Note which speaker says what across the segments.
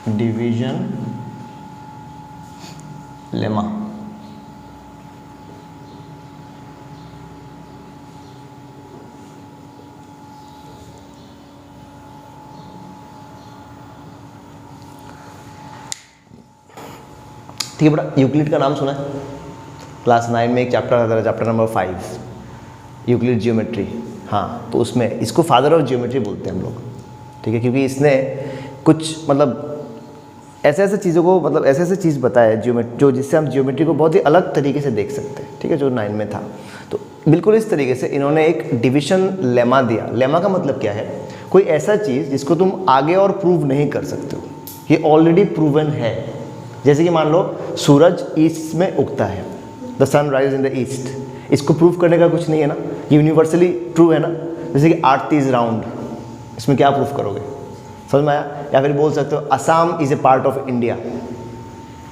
Speaker 1: Division lemma. ठीक है बेटा, यूक्लिड का नाम सुना है? क्लास 9 में एक चैप्टर आता है, चैप्टर नंबर 5, यूक्लिड ज्योमेट्री। हाँ, तो उसमें इसको फादर ऑफ ज्योमेट्री बोलते हैं हम लोग। ठीक है, क्योंकि इसने कुछ मतलब ऐसे ऐसे चीज़ों को, मतलब ऐसे ऐसे चीज़ बताया ज्योमेट्री, जो जिससे हम ज्योमेट्री को बहुत ही अलग तरीके से देख सकते हैं। ठीक है, जो 9 में था, तो बिल्कुल इस तरीके से इन्होंने एक डिविजन लेमा दिया। लेमा का मतलब क्या है? कोई ऐसा चीज़ जिसको तुम आगे और प्रूव नहीं कर सकते हो, ये ऑलरेडी प्रूवन है। जैसे कि मान लो सूरज ईस्ट में उगता है, the sun rise in the east. इसको प्रूव करने का कुछ नहीं है ना, यूनिवर्सली ट्रू है ना। जैसे कि अर्थ इज राउंड, इसमें क्या प्रूफ करोगे? समझ में आया? या फिर बोल सकते हो Assam is a part of India.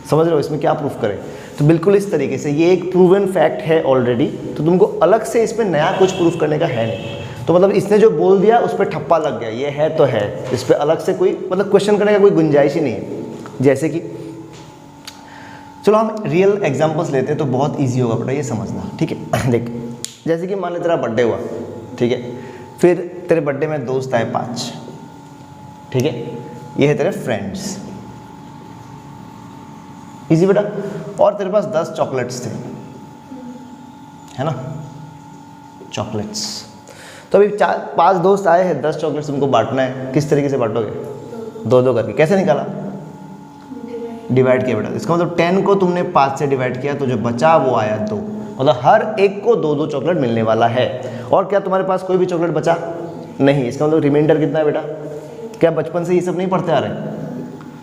Speaker 1: समझ रहे हो, इसमें क्या प्रूफ करें? तो बिल्कुल इस तरीके से ये एक प्रूवन फैक्ट है ऑलरेडी, तो तुमको अलग से इसमें नया कुछ प्रूफ करने का है नहीं। तो मतलब इसने जो बोल दिया उस पर ठप्पा लग गया, ये है तो है, इस पर अलग से कोई मतलब क्वेश्चन करने का कोई गुंजाइश ही नहीं है। जैसे कि चलो हम रियल एग्जांपल्स लेते हैं तो बहुत इजी होगा बेटा ये समझना। ठीक है, देख, जैसे कि मान ले तेरा बर्थडे हुआ, ठीक है, फिर तेरे बर्थडे में दोस्त आए 5, ठीक है, ये है तेरे फ्रेंड्स, इजी बेटा। और तेरे पास 10 चॉकलेट्स थे, है ना, चॉकलेट्स। तो अभी 5 दोस्त आए हैं, 10 चॉकलेट्स तुमको बांटना है। किस तरीके से बांटोगे? 2-2 करके। कैसे निकाला? डिवाइड किया बेटा। इसका मतलब 10 को तुमने 5 से डिवाइड किया, तो जो बचा वो आया 2। मतलब हर एक को 2-2 चॉकलेट मिलने वाला है। और क्या तुम्हारे पास कोई भी चॉकलेट बचा नहीं? इसका मतलब रिमाइंडर कितना है बेटा? क्या बचपन से ये सब नहीं पढ़ते आ रहे?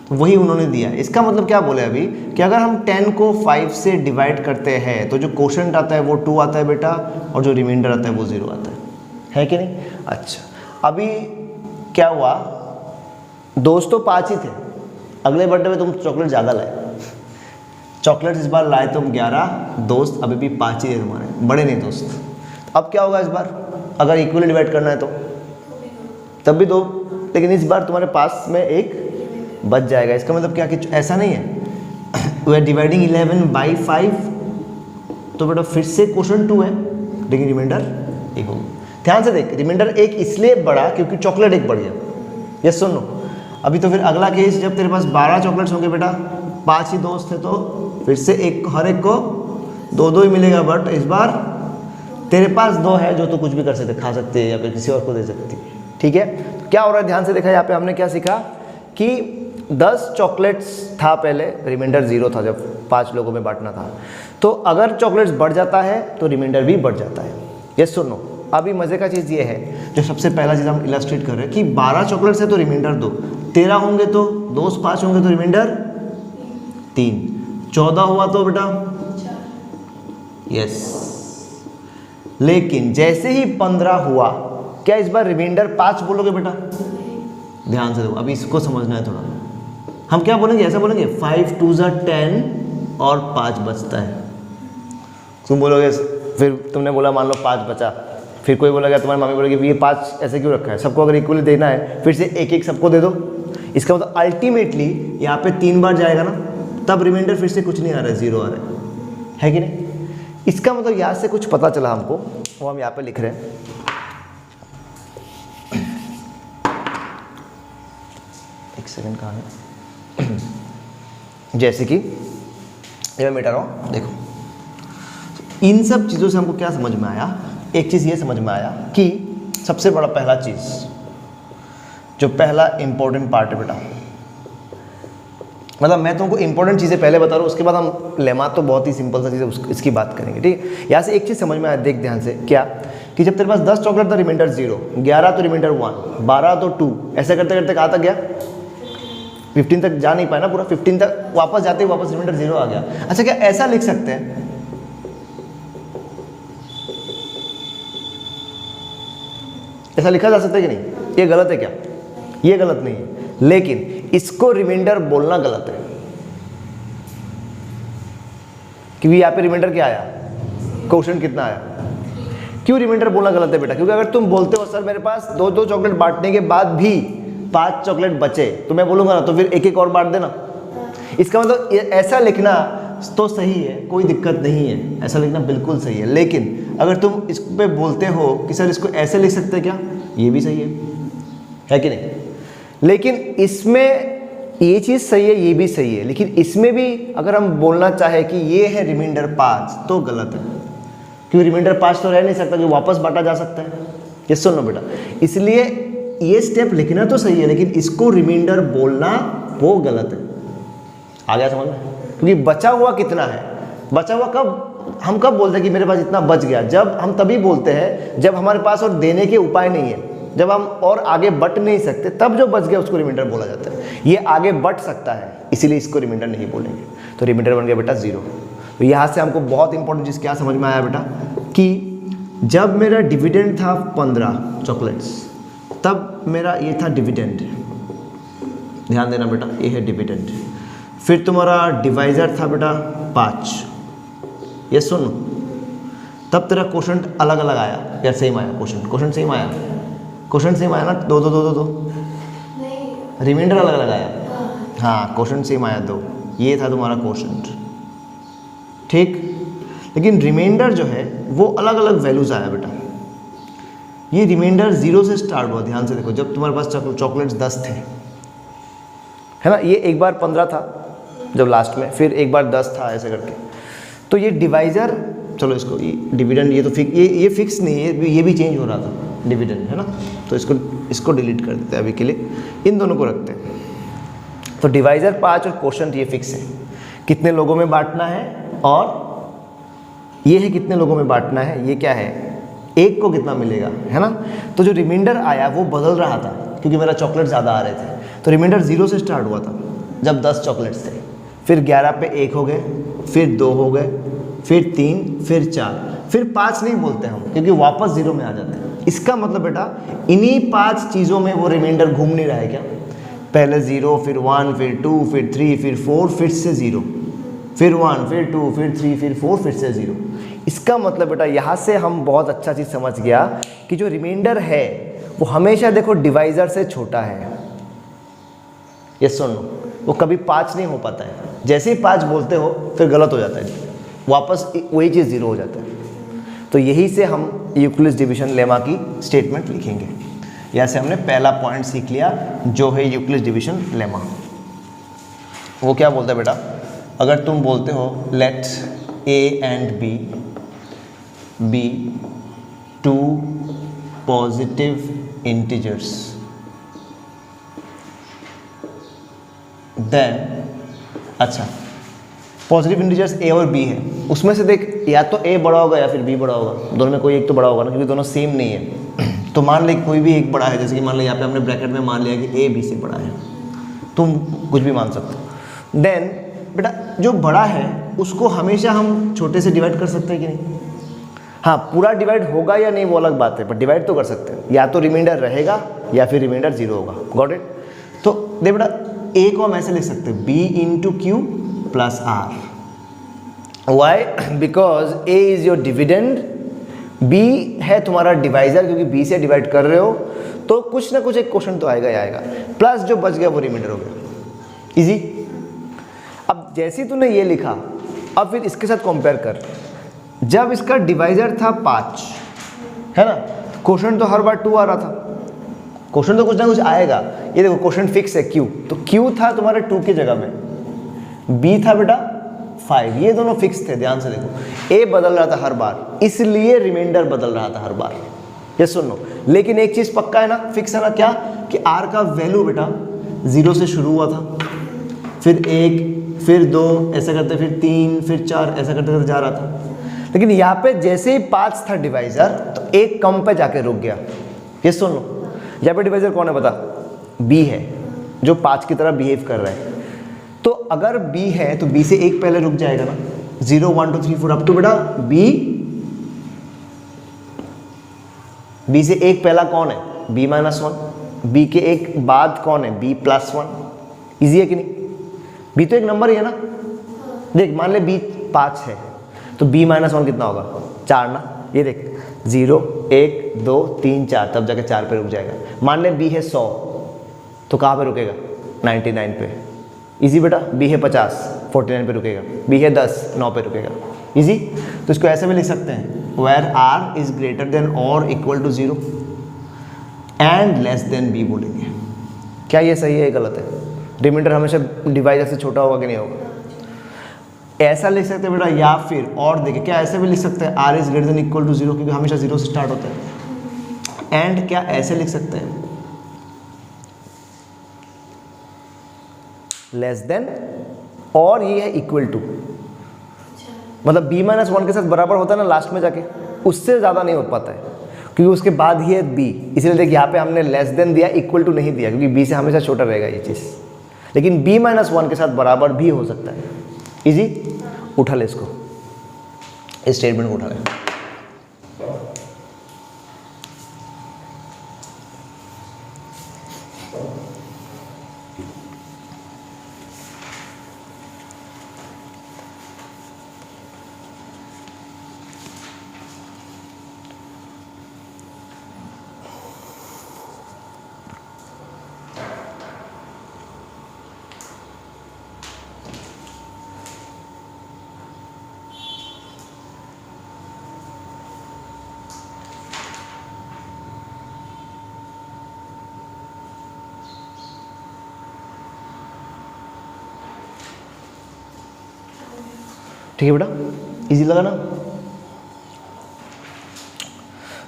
Speaker 1: तो वही उन्होंने दिया। इसका मतलब क्या बोले अभी कि अगर हम 10 को 5 से डिवाइड करते हैं तो जो क्वोशंट आता है वो 2 आता है बेटा, और जो रिमाइंडर आता है वो 0 आता है कि नहीं? अच्छा, अभी क्या हुआ, दोस्त तो 5 ही थे, अगले बर्थडे में तुम चॉकलेट ज़्यादा लाए, चॉकलेट इस बार लाए तुम 11, दोस्त अभी भी 5 ही है तुम्हारे, बड़े नहीं दोस्त। अब क्या होगा इस बार? अगर इक्वली डिवाइड करना है तो तब भी 2, लेकिन इस बार तुम्हारे पास में 1 बच जाएगा। इसका मतलब क्या कि ऐसा नहीं है वी आर डिवाइडिंग 11 बाई 5, तो बेटा फिर से क्वोशंट 2 है, लेकिन रिमाइंडर 1 होगा। ध्यान से देख, रिमाइंडर 1 इसलिए बढ़ा क्योंकि चॉकलेट 1 बढ़ गया। यस सुन लो, अभी तो फिर अगला केस, जब तेरे पास 12 चॉकलेट्स होंगे बेटा, 5 ही दोस्त है, तो फिर से हर एक को 2-2 ही मिलेगा। बट इस बार तेरे पास 2 है जो तो कुछ भी कर सकते, खा सकते हैं या फिर किसी और को दे सकती है। ठीक है, तो क्या हो रहा है ध्यान से देखा, यहाँ पे हमने क्या सीखा कि 10 चॉकलेट्स था पहले, रिमाइंडर 0 था जब 5 लोगों में बांटना था। तो अगर चॉकलेट्स बढ़ जाता है तो रिमाइंडर भी बढ़ जाता है। यस सुनो, अभी मज़े का चीज़ ये है, जो सबसे पहला चीज़ हम इलस्ट्रेट कर रहे हैं कि 12 चॉकलेट्स है तो रिमाइंडर 2, 13 होंगे तो दोस्त 5 होंगे तो रिमाइंडर 3, 14 हुआ तो बेटा यस। लेकिन जैसे ही 15 हुआ, क्या इस बार रिमाइंडर 5 बोलोगे बेटा? ध्यान से देखो, अभी इसको समझना है थोड़ा। हम क्या बोलेंगे, ऐसा बोलेंगे 5 2 10 और 5 बचता है। तुम बोलोगे, फिर तुमने बोला मान लो 5 बचा, फिर कोई बोलेगा, तुम्हारी मम्मी बोलेगी ये 5 ऐसे क्यों रखा है, सबको अगर इक्वली देना है फिर से 1-1 सबको दे दो। इसका मतलब अल्टीमेटली यहाँ पे 3 बार जाएगा ना, तब रिमाइंडर फिर से कुछ नहीं आ रहा है, 0 आ रहा है कि नहीं? इसका मतलब यहाँ से कुछ पता चला हमको, वो हम यहाँ पे लिख रहे हैं। एक सेकंड, कहाँ है? जैसे कि ये मैं मिटा रहा हूँ, देखो इन सब चीज़ों से हमको क्या समझ में आया? एक चीज़ ये समझ में आया कि सबसे बड़ा पहला चीज़, जो पहला इंपॉर्टेंट पार्ट है बेटा, मतलब मैं तुमको इंपॉर्टेंट चीज़ें पहले बता रहा हूँ, उसके बाद हम लेमा तो बहुत ही सिंपल सा चीज़ है इसकी बात करेंगे। ठीक है, यहाँ से एक चीज़ समझ में आया, देख ध्यान से, क्या कि जब तेरे पास 10 चॉकलेट था रिमाइंडर 0, 11 तो रिमाइंडर 1, 12 तो 2, ऐसे करते करते कहाँ तक गया? 15 तक जा नहीं पाया ना पूरा, 15 तक वापस जाते ही वापस रिमाइंडर 0 आ गया। अच्छा, क्या ऐसा लिख सकते हैं? ऐसा लिखा जा सकता है कि नहीं? ये गलत है क्या? ये गलत नहीं है, लेकिन इसको रिमाइंडर बोलना गलत है, क्योंकि यहाँ पे रिमाइंडर क्या आया? क्वोशंट कितना आया? क्यों रिमाइंडर बोलना गलत है बेटा? क्योंकि अगर तुम बोलते हो सर मेरे पास 2-2 चॉकलेट बांटने के बाद भी 5 चॉकलेट बचे तो मैं बोलूँगा ना तो फिर एक एक और बांट देना। इसका मतलब ऐसा लिखना तो सही है, कोई दिक्कत नहीं है, ऐसा लिखना बिल्कुल सही है। लेकिन अगर तुम इस पे बोलते हो कि सर इसको ऐसे लिख सकते क्या, ये भी सही है कि नहीं। लेकिन इसमें ये चीज़ सही है, ये भी सही है, लेकिन इसमें भी अगर हम बोलना चाहे कि ये है रिमाइंडर 5 तो गलत है, क्योंकि रिमाइंडर 5 तो रह नहीं सकता, जो वापस बांटा जा सकता है। ये सुनो बेटा, इसलिए ये स्टेप लिखना तो सही है लेकिन इसको रिमाइंडर बोलना वो गलत है। आ गया समझ में? क्योंकि बचा हुआ कितना है, बचा हुआ हम कब बोलते हैं कि मेरे पास इतना बच गया, जब हम तभी बोलते हैं जब हमारे पास और देने के उपाय नहीं है, जब हम और आगे बढ़ नहीं सकते, तब जो बच गया उसको रिमाइंडर बोला जाता है। ये आगे बढ़ सकता है इसीलिए इसको रिमाइंडर नहीं बोलेंगे, तो रिमाइंडर बन गया बेटा 0। तो यहाँ से हमको बहुत इंपॉर्टेंट चीज़ क्या समझ में आया बेटा कि जब मेरा डिविडेंड था 15 चॉकलेट्स, तब मेरा ये था डिविडेंड, ध्यान देना बेटा, ये है डिविडेंड। फिर तुम्हारा डिवाइजर था बेटा 5, ये सुनो, तब तेरा क्वोशंट अलग अलग आया या सेम आया? क्वोशंट सेम आया, क्वोशंट सेम आया ना, 2 2 2 2 2, रिमाइंडर अलग अलग आया, हाँ क्वोशंट सेम आया 2, ये था तुम्हारा क्वोशंट, ठीक। लेकिन रिमाइंडर जो है वो अलग अलग वैल्यूज आया बेटा। ये रिमाइंडर 0 से स्टार्ट हुआ, ध्यान से देखो, जब तुम्हारे पास चॉकलेट्स 10 थे, है ना, ये एक बार 15 था जब लास्ट में, फिर एक बार 10 था, ऐसे करके। तो ये डिवाइजर, चलो इसको डिविडेंड, ये तो ये फिक्स नहीं है, ये भी चेंज हो रहा था डिविडेंड, है ना, तो इसको डिलीट कर देते हैं अभी के लिए, इन दोनों को रखते हैं। तो डिवाइजर 5 और क्वोशंट ये फिक्स है, कितने लोगों में बांटना है, और ये है कितने लोगों में बांटना है, ये क्या है, एक को कितना मिलेगा, है ना। तो जो रिमाइंडर आया वो बदल रहा था क्योंकि मेरा चॉकलेट ज़्यादा आ रहे थे, तो रिमाइंडर 0 से स्टार्ट हुआ था जब 10 चॉकलेट्स थे, फिर 11 पे 1 हो गए, फिर 2 हो गए, फिर 3, फिर 4, फिर 5 नहीं बोलते हम क्योंकि वापस 0 में आ जाते हैं। इसका मतलब बेटा इन्हीं 5 चीज़ों में वो रिमाइंडर घूम नहीं रहा है क्या, पहले 0, फिर 1, फिर 2, फिर 3, फिर 4, फिर से 0, फिर 1, फिर 2, फिर 3, फिर 4, फिर से 0। इसका मतलब बेटा यहाँ से हम बहुत अच्छा चीज़ समझ गया कि जो रिमाइंडर है वो हमेशा देखो डिवाइजर से छोटा है। ये सुनो, वो कभी 5 नहीं हो पाता है, जैसे ही 5 बोलते हो फिर गलत हो जाता है, वापस वही चीज़ 0 हो जाता है। तो यही से हम यूक्लिड्स डिवीजन लेमा की स्टेटमेंट लिखेंगे। यहाँ से हमने पहला पॉइंट सीख लिया जो है यूक्लिड्स डिवीजन लेमा। वो क्या बोलता है बेटा, अगर तुम बोलते हो let A and B be 2 positive integers, then अच्छा पॉजिटिव इंटीजर्स A और B है, उसमें से देख या तो A बड़ा होगा या फिर B बड़ा होगा, दोनों में कोई एक तो बड़ा होगा ना, क्योंकि दोनों सेम नहीं है। तो मान ले कोई भी एक बड़ा है, जैसे कि मान ले यहाँ पे हमने ब्रैकेट में मान लिया कि A B से बड़ा है, तुम कुछ भी मान सकते हो। देन बेटा जो बड़ा है उसको हमेशा हम छोटे से डिवाइड कर सकते हैं कि नहीं, हाँ पूरा डिवाइड होगा या नहीं वो अलग बात है, पर डिवाइड तो कर सकते हैं, या तो रिमाइंडर रहेगा या फिर रिमाइंडर 0 होगा। Got it. तो देख बेटा A को हम ऐसे लिख सकते हैं B into q plus R, why, because A is your dividend, B है तुम्हारा डिवाइजर क्योंकि B से डिवाइड कर रहे हो, तो कुछ ना कुछ एक क्वेश्चन तो आएगा ही आएगा, प्लस जो बच गया वो रिमाइंडर हो गया। इजी। अब जैसे ही तूने ये लिखा, अब फिर इसके साथ कंपेयर कर, जब इसका डिवाइजर था 5, है ना, क्वोशंट तो हर बार 2 आ रहा था, क्वोशंट तो कुछ ना कुछ आएगा। ये देखो क्वोशंट फिक्स है Q, तो Q था तुम्हारे 2 की जगह में, B था बेटा 5, ये दोनों फिक्स थे। ध्यान से देखो A बदल रहा था हर बार, इसलिए रिमाइंडर बदल रहा था हर बार। ये सुनो, लेकिन एक चीज़ पक्का है ना, फिक्स है ना, क्या कि R का वैल्यू बेटा 0 से शुरू हुआ था, फिर 1, फिर 2, ऐसा करते फिर 3, फिर 4, ऐसा करते करते जा रहा था। लेकिन यहाँ पे जैसे ही 5 था डिवाइजर, तो 1 कम पे जाके रुक गया। ये सुन लो, यहाँ पे डिवाइजर कौन है बता, B है, जो 5 की तरह बिहेव कर रहा है। तो अगर B है तो B से 1 पहले रुक जाएगा ना, 0 1 2 3 4 अप टू बेटा B से 1 पहला कौन है, B माइनस 1, B के 1 बाद कौन है, B प्लस 1। ईजी है कि नहीं, B तो एक नंबर ही है ना। देख मान ले B 5 है तो B माइनस 1 कितना होगा, 4 ना। ये देख 0 1 2 3 4, तब जाके 4 पे रुक जाएगा। मान ले B है 100, तो कहाँ पे रुकेगा? 99 पे। इजी बेटा। बी है 50, 49 पे रुकेगा। बी है 10, 9 पे रुकेगा। इजी। तो इसको ऐसे भी लिख सकते हैं, where r is greater than और equal to 0 and less than b बोलेंगे। क्या ये सही है, गलत है? रिमाइंडर हमेशा डिवाइजर से छोटा होगा कि नहीं होगा? ऐसा लिख सकते हैं बेटा, या फिर और देखिए क्या ऐसे भी लिख सकते हैं, r is greater than equal to 0, क्योंकि हमेशा 0 से स्टार्ट होता है। एंड क्या ऐसे लिख सकते हैं, लेस देन और ये है इक्वल टू, मतलब b माइनस 1 के साथ बराबर होता है ना लास्ट में जाके, उससे ज़्यादा नहीं हो पाता है क्योंकि उसके बाद ही है b। इसलिए देखिए यहाँ पे हमने लेस देन दिया, इक्वल टू नहीं दिया, क्योंकि b से हमेशा छोटा रहेगा ये चीज़। लेकिन b माइनस 1 के साथ बराबर भी हो सकता है। इजी। उठा ले इसको, इस स्टेटमेंट को उठा ले। ठीक है बेटा, इजी लगा ना?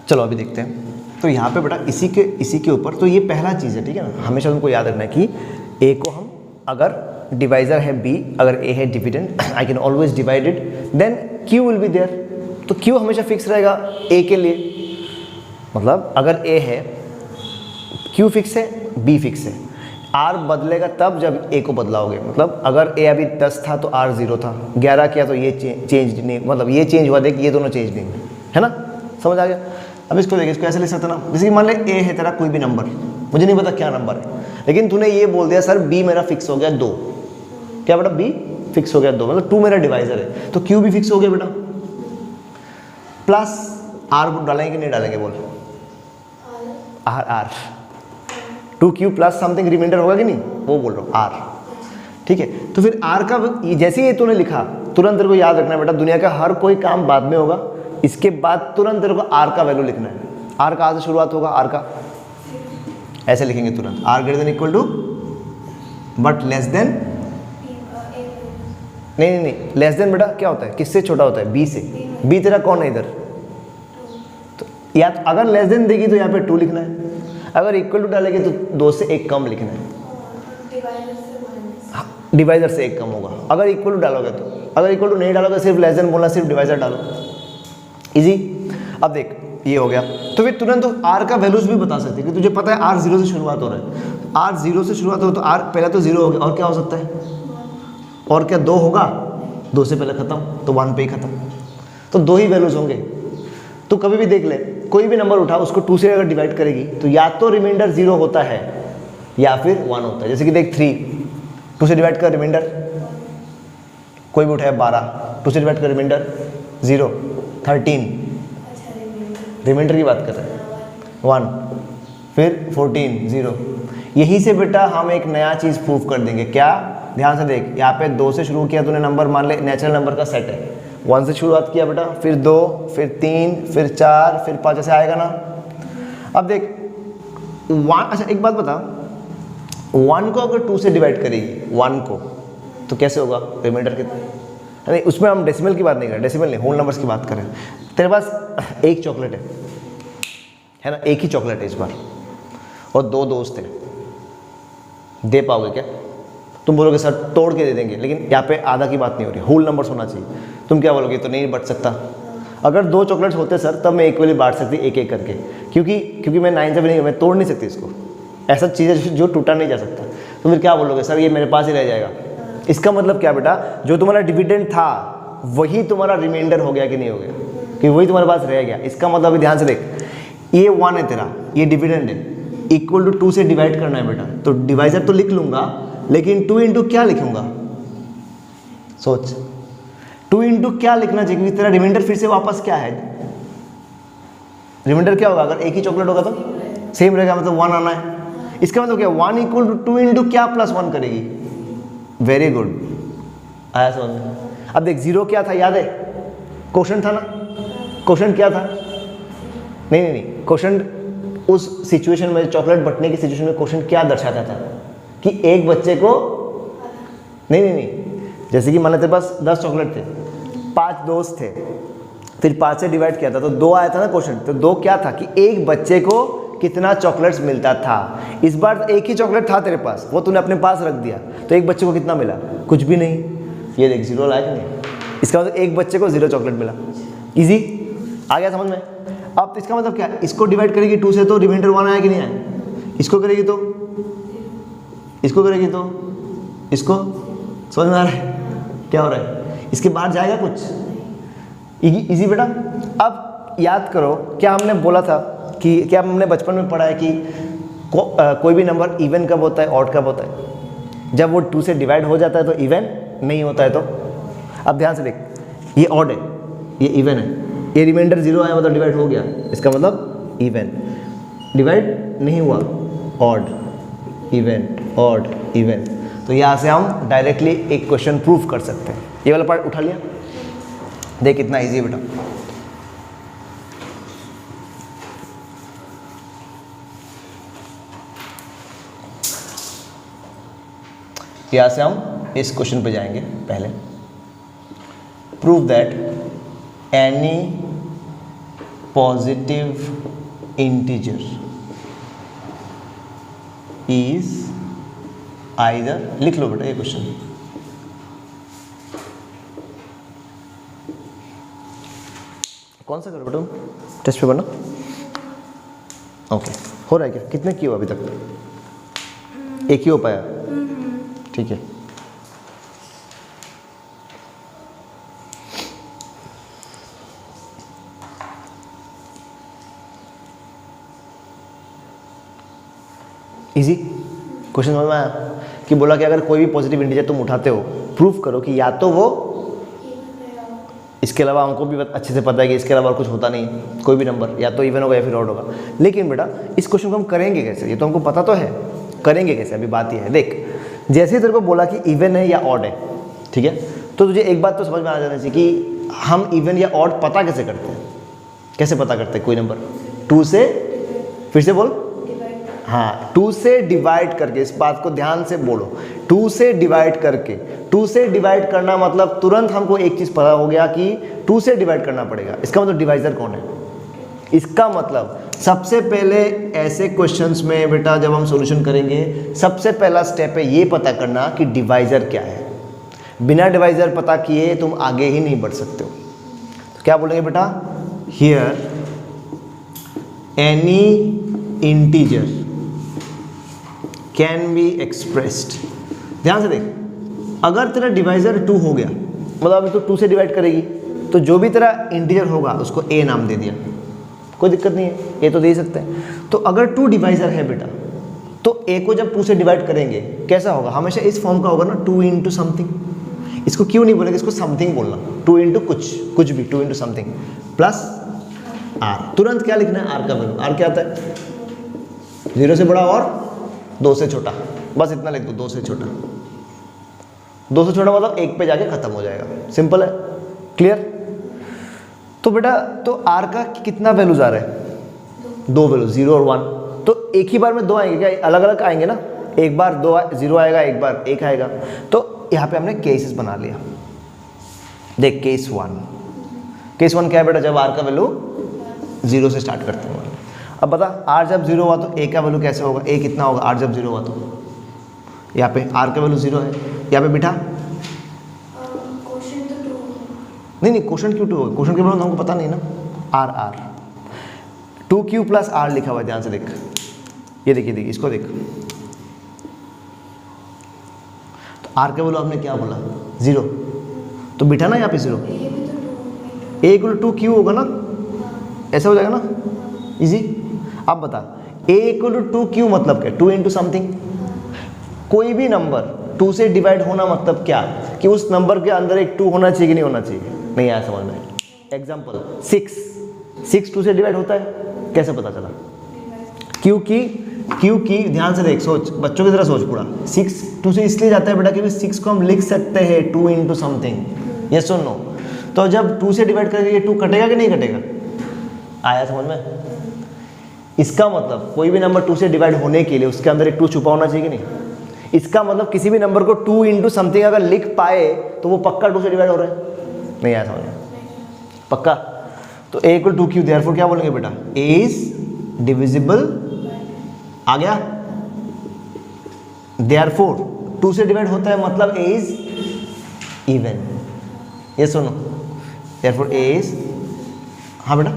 Speaker 1: चलो अभी देखते हैं। तो यहाँ पे बेटा इसी के ऊपर, तो ये पहला चीज़ है, ठीक है ना? हमेशा तुमको याद रखना है कि a को हम, अगर डिवाइजर है b, अगर a है dividend, I can always divide it, then q will be there. तो q हमेशा फिक्स रहेगा a के लिए, मतलब अगर a है, q फिक्स है, b फिक्स है। r बदलेगा तब जब a को बदलाओगे, मतलब अगर a अभी 10 था तो r 0 था, 11 किया तो ये चेंज नहीं, मतलब ये चेंज हुआ, देख ये दोनों चेंज नहीं है ना? समझ आ गया? अब इसको देखिए, इसको ऐसे लिख सकते ना, जैसे कि मान ले a है तेरा कोई भी नंबर, मुझे नहीं पता क्या नंबर है, लेकिन तूने ये बोल दिया सर b मेरा फिक्स हो गया 2। क्या बेटा? b फिक्स हो गया 2, मतलब 2 मेरा डिवाइजर है, तो q भी फिक्स हो गया बेटा। प्लस r डालेंगे कि नहीं डालेंगे बोल? r 2q plus something reminder होगा कि नहीं, वो बोल रहा हूँ r। ठीक है, तो फिर r का जैसे ही तूने लिखा, तुरंत तेरे को याद रखना है बेटा, दुनिया का हर कोई काम बाद में होगा, इसके बाद तुरंत तेरे को r का वैल्यू लिखना है। r कहाँ से शुरुआत होगा? r का ऐसे लिखेंगे तुरंत, r greater than equal to but less than, नहीं लेस देन बेटा क्या होता है, किससे छोटा होता है? b से। b तेरा कौन है इधर? तो या तो अगर लेस देन देगी तो यहाँ पे 2 लिखना है, अगर इक्वल टू डालेगी तो 2 से 1 कम लिखना है। डिवाइजर से 1 कम होगा अगर इक्वल टू डालोगे तो, अगर इक्वल टू नहीं डालोगे सिर्फ लेस देन बोलना, सिर्फ डिवाइजर डालो। इजी। अब देख ये हो गया, तो फिर तुरंत तो r का वैल्यूज भी बता सकते हैं कि तुझे पता है r 0 से शुरुआत हो रहा है, r 0 से शुरुआत हो तो r पहले तो 0 हो गया, और क्या हो सकता है? और क्या 2 होगा? 2 से पहले खत्म, तो 1 पे ही खत्म, तो 2 ही वैल्यूज होंगे। तो कभी भी देख ले, कोई भी नंबर उठा, उसको 2 से अगर डिवाइड करेगी तो या तो रिमाइंडर 0 होता है या फिर 1 होता है। जैसे कि देख 3, 2 से डिवाइड कर रिमाइंडर, कोई भी उठाया 12, 2 से डिवाइड कर रिमाइंडर 0, 13, रिमाइंडर की बात कर रहे हैं 1, फिर 14, 0। यहीं से बेटा हम एक नया चीज़ प्रूव कर देंगे। क्या? ध्यान से देख, यहाँ पे 2 से शुरू किया तूने नंबर, मान ले नेचुरल नंबर का सेट है, 1 से शुरुआत किया बेटा, फिर 2, फिर 3, फिर 4, फिर 5, ऐसे आएगा ना। अब देख 1, अच्छा एक बात बता, 1 को अगर 2 से डिवाइड करेगी 1 को, तो कैसे होगा? रिमाइंडर कितना? नहीं, उसमें हम डेसिमल की बात नहीं कर रहे, डेसिमल नहीं, होल नंबर्स की बात करें। तेरे पास एक चॉकलेट है ना, एक ही चॉकलेट है इस बार, और 2 दोस्त हैं, दे पाओगे क्या? तुम बोलोगे सर तोड़ के दे देंगे, लेकिन यहाँ पे आधा की बात नहीं हो रही, होल नंबर्स होना चाहिए। तुम क्या बोलोगे? तो नहीं बट सकता। अगर 2 चॉकलेट्स होते सर तब मैं इक्वली बांट सकती, एक एक करके, क्योंकि मैं 9 से भी नहीं, मैं तोड़ नहीं सकती इसको, ऐसा चीज़ है जो टूटा नहीं जा सकता। तो फिर क्या बोलोगे? सर ये मेरे पास ही रह जाएगा। इसका मतलब क्या बेटा, जो तुम्हारा डिविडेंड था वही तुम्हारा रिमाइंडर हो गया कि नहीं हो गया, कि वही तुम्हारे पास रह गया। इसका मतलब अभी ध्यान से देख, ये 1 है तेरा, ये डिविडेंड है, इक्वल टू 2 से डिवाइड करना है बेटा, तो डिवाइजर तो लिख लूँगा, लेकिन 2 इंटू क्या लिखूँगा? सोच, 2 इंटू क्या लिखना चाहिए, क्योंकि तेरा रिमाइंडर फिर से वापस क्या है? रिमाइंडर क्या होगा? अगर एक ही चॉकलेट होगा तो सेम रहेगा, मतलब 1 आना है। इसका मतलब क्या 1 इक्वल टू 2 इंटू क्या प्लस 1 करेगी, वेरी गुड, आया समझ में। अब देख 0 क्या था याद है, क्वोशंट था ना, क्वोशंट क्या था, नहीं क्वोशंट उस सिचुएशन में, चॉकलेट बंटने की सिचुएशन में क्वोशंट क्या दर्शाता था कि एक बच्चे को नहीं, जैसे कि मान लेते पास 10 चॉकलेट थे, 5 दोस्त थे, फिर 5 से डिवाइड किया था तो 2 आया था ना क्वेश्चन, तो 2 क्या था कि एक बच्चे को कितना चॉकलेट्स मिलता था। इस बार एक ही चॉकलेट था तेरे पास, वो तूने अपने पास रख दिया, तो एक बच्चे को कितना मिला, कुछ भी नहीं, ये देख 0 लाया कि नहीं, इसका मतलब एक बच्चे को 0 चॉकलेट मिला, इजी, आ गया समझ में। अब इसका मतलब क्या, इसको डिवाइड करेगी 2 से तो रिमाइंडर 1 आया कि नहीं आया, इसको करेगी तो, इसको करेगी तो, इसको, समझ में आ रहा है क्या हो रहा है, इसके बाहर जाएगा कुछ, इजी बेटा। अब याद करो क्या हमने बोला था कि क्या हमने बचपन में पढ़ा है कि कोई भी नंबर इवन कब होता है, ऑड कब होता है, जब वो 2 से डिवाइड हो जाता है तो इवन नहीं होता है। तो अब ध्यान से देख, ये ऑड है, ये इवन है, ये रिमाइंडर 0 आया मतलब डिवाइड हो गया, इसका मतलब इवन, डिवाइड नहीं हुआ, ऑड इवन, ऑड इवन। तो यहाँ से हम डायरेक्टली एक क्वेश्चन प्रूव कर सकते हैं। ये वाला पार्ट उठा लिया, देख कितना इजी है बेटा। यहाँ से हम इस क्वेश्चन पे जाएंगे। पहले prove that any positive integer is either, लिख लो बेटा ये क्वेश्चन, कौन सा करो बेटा टेस्ट पेपर ना, ओके हो रहा है क्या, कितने किए हो अभी तक, एक ही हो पाया, ठीक है। इजी क्वेश्चन समझ में आया कि बोला कि अगर कोई भी पॉजिटिव इंटीजर तुम उठाते हो, प्रूफ करो कि या तो वो, इसके अलावा हमको भी अच्छे से पता है कि इसके अलावा और कुछ होता नहीं, कोई भी नंबर या तो इवन होगा या फिर ऑड होगा। लेकिन बेटा इस क्वेश्चन को हम करेंगे कैसे, ये तो हमको पता तो है, करेंगे कैसे, अभी बात ये है। देख जैसे ही तेरे को बोला कि इवन है या ऑड है, ठीक है, तो तुझे एक बात तो समझ में आ जाना चाहिए कि हम इवन या ऑड पता कैसे करते हैं, कैसे पता करते हैं कोई नंबर, 2 से, फिर से बोल, हाँ 2 से डिवाइड करके, इस बात को ध्यान से बोलो, 2 से डिवाइड करके, 2 से डिवाइड करना मतलब तुरंत हमको एक चीज़ पता हो गया कि 2 से डिवाइड करना पड़ेगा, इसका मतलब डिवाइजर कौन है। इसका मतलब सबसे पहले ऐसे क्वेश्चंस में बेटा जब हम सॉल्यूशन करेंगे, सबसे पहला स्टेप है ये पता करना कि डिवाइजर क्या है। बिना डिवाइजर पता किए तुम आगे ही नहीं बढ़ सकते हो। तो क्या बोलेंगे बेटा, here any integer can be expressed. ध्यान से देख, अगर तेरा डिवाइजर 2 हो गया, मतलब अभी तो 2 से डिवाइड करेगी, तो जो भी तेरा इंटीजर होगा उसको a नाम दे दिया, कोई दिक्कत नहीं है, ये तो दे ही सकते हैं। तो अगर 2 डिवाइजर है बेटा, तो a को जब 2 से डिवाइड करेंगे कैसा होगा, हमेशा इस फॉर्म का होगा ना, 2 इंटू समथिंग। इसको क्यों नहीं बोलेंगे, इसको समथिंग बोलना, 2 इंटू कुछ भी, 2 इंटू समथिंग प्लस r। तुरंत क्या लिखना है, r का वैल्यू, r क्या आता है, 0 से बड़ा और 2 से छोटा, बस इतना लिख दो, 2 से छोटा, 2 से छोटा मतलब 1 पे जाके खत्म हो जाएगा, सिंपल है, क्लियर। तो बेटा तो r का कितना वैल्यूज आ रहा है, 2 वैल्यू, 0 और 1, तो एक ही बार में 2 आएंगे क्या, अलग अलग आएंगे ना, एक बार 0 आएगा, एक बार 1 आएगा। तो यहाँ पे हमने केसेस बना लिया। देख केस 1 क्या है बेटा, जब r का वैल्यू 0 से स्टार्ट करते हैं। अब बता r जब 0 हुआ तो a का वैल्यू कैसे होगा, a कितना होगा, r जब 0 हुआ तो यहाँ पे r का वैल्यू 0 है, यहाँ पे बिठा, नहीं क्वेश्चन क्यों 2 होगा, क्वेश्चन के बारे में हमको पता नहीं ना, r 2q प्लस r लिखा हुआ है, ध्यान से देख, ये देखिए इसको देख, तो r का वैल्यू आपने क्या बोला 0, तो बिठा ना यहाँ पे 0, a इक्वल टू 2q होगा ना, ऐसा हो जाएगा ना, इजी। अब बता a इक्वल टू 2q मतलब क्या, 2 इंटू समथिंग। कोई भी नंबर 2 से डिवाइड होना मतलब क्या, कि उस नंबर के अंदर एक 2 होना चाहिए कि नहीं होना चाहिए, नहीं आया समझ में। एग्जाम्पल 6 2 से डिवाइड होता है, कैसे पता चला, क्योंकि क्योंकि ध्यान से देख, सोच, बच्चों की तरह सोच पूरा। 6 2 से इसलिए जाता है बेटा क्योंकि 6 को हम लिख सकते हैं 2 इंटू समथिंग, यस और नो। तो जब 2 से डिवाइड करेंगे ये 2 कटेगा कि नहीं कटेगा? आया समझ में? इसका मतलब कोई भी नंबर 2 से डिवाइड होने के लिए उसके अंदर एक 2 छुपा होना चाहिए कि नहीं? इसका मतलब किसी भी नंबर को 2 इंटू समथिंग अगर लिख पाए तो वो पक्का 2 से डिवाइड हो रहा है। नहीं आया समझ में? पक्का। तो a इक्वल 2q, देयरफॉर क्या बोलेंगे बेटा? a इज डिविजिबल, आ गया? देयरफॉर 2 से डिवाइड होता है मतलब a इज इवन, ये सुनो, देयरफॉर a इज, हाँ बेटा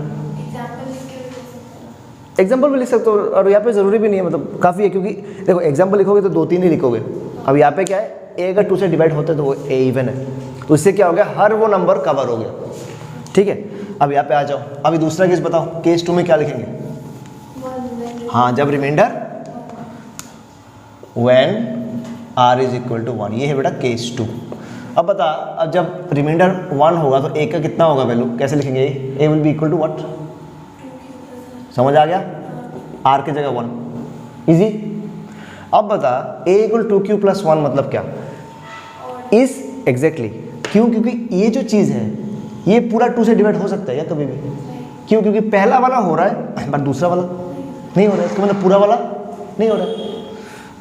Speaker 1: एग्जाम्पल भी लिख सकते हो, और यहाँ पे ज़रूरी भी नहीं है, मतलब काफ़ी है, क्योंकि देखो एग्जाम्पल लिखोगे तो 2-3 ही लिखोगे। अब यहाँ पे क्या है, a अगर 2 से डिवाइड होता है तो वो a इवन है, तो इससे क्या हो गया, हर वो नंबर कवर हो गया। ठीक है, अब यहाँ पे आ जाओ। अभी दूसरा केस बताओ, केस 2 में क्या लिखेंगे? हाँ, जब remainder when r is equal to 1, ये है बेटा केस 2। अब बता, अब जब रिमाइंडर 1 होगा तो a का कितना होगा वैल्यू, कैसे लिखेंगे? a will be equal to what? समझ आ गया? r की जगह 1, इजी। अब बता a इक्वल 2q प्लस 1 मतलब क्या? इस एग्जैक्टली क्यों? क्योंकि ये जो चीज़ है ये पूरा 2 से डिवाइड हो सकता है या कभी भी? क्यों? क्योंकि पहला वाला हो रहा है बट दूसरा वाला नहीं हो रहा है, इसका मतलब पूरा वाला नहीं हो रहा है।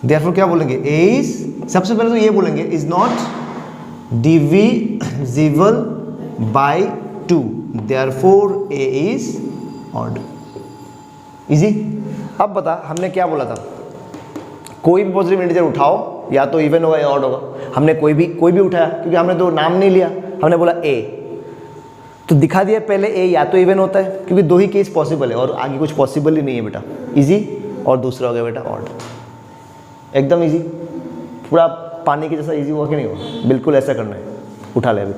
Speaker 1: देयरफॉर क्या बोलेंगे? a इज, सबसे पहले तो ये बोलेंगे is not divisible by 2, therefore a is odd, easy. अब बता, हमने क्या बोला था? कोई भी पॉजिटिव इंटीजर उठाओ, या तो इवन होगा या ऑड होगा। हमने कोई भी उठाया क्योंकि हमने तो नाम नहीं लिया, हमने बोला a, तो दिखा दिया पहले a या तो इवन होता है, क्योंकि 2 ही केस पॉसिबल है और आगे कुछ पॉसिबल ही नहीं है बेटा, इजी। और दूसरा हो गया बेटा ऑड, एकदम इजी, पूरा पानी के जैसा इजी हुआ कि नहीं हुआ? बिल्कुल ऐसा करना है। उठा ले अभी,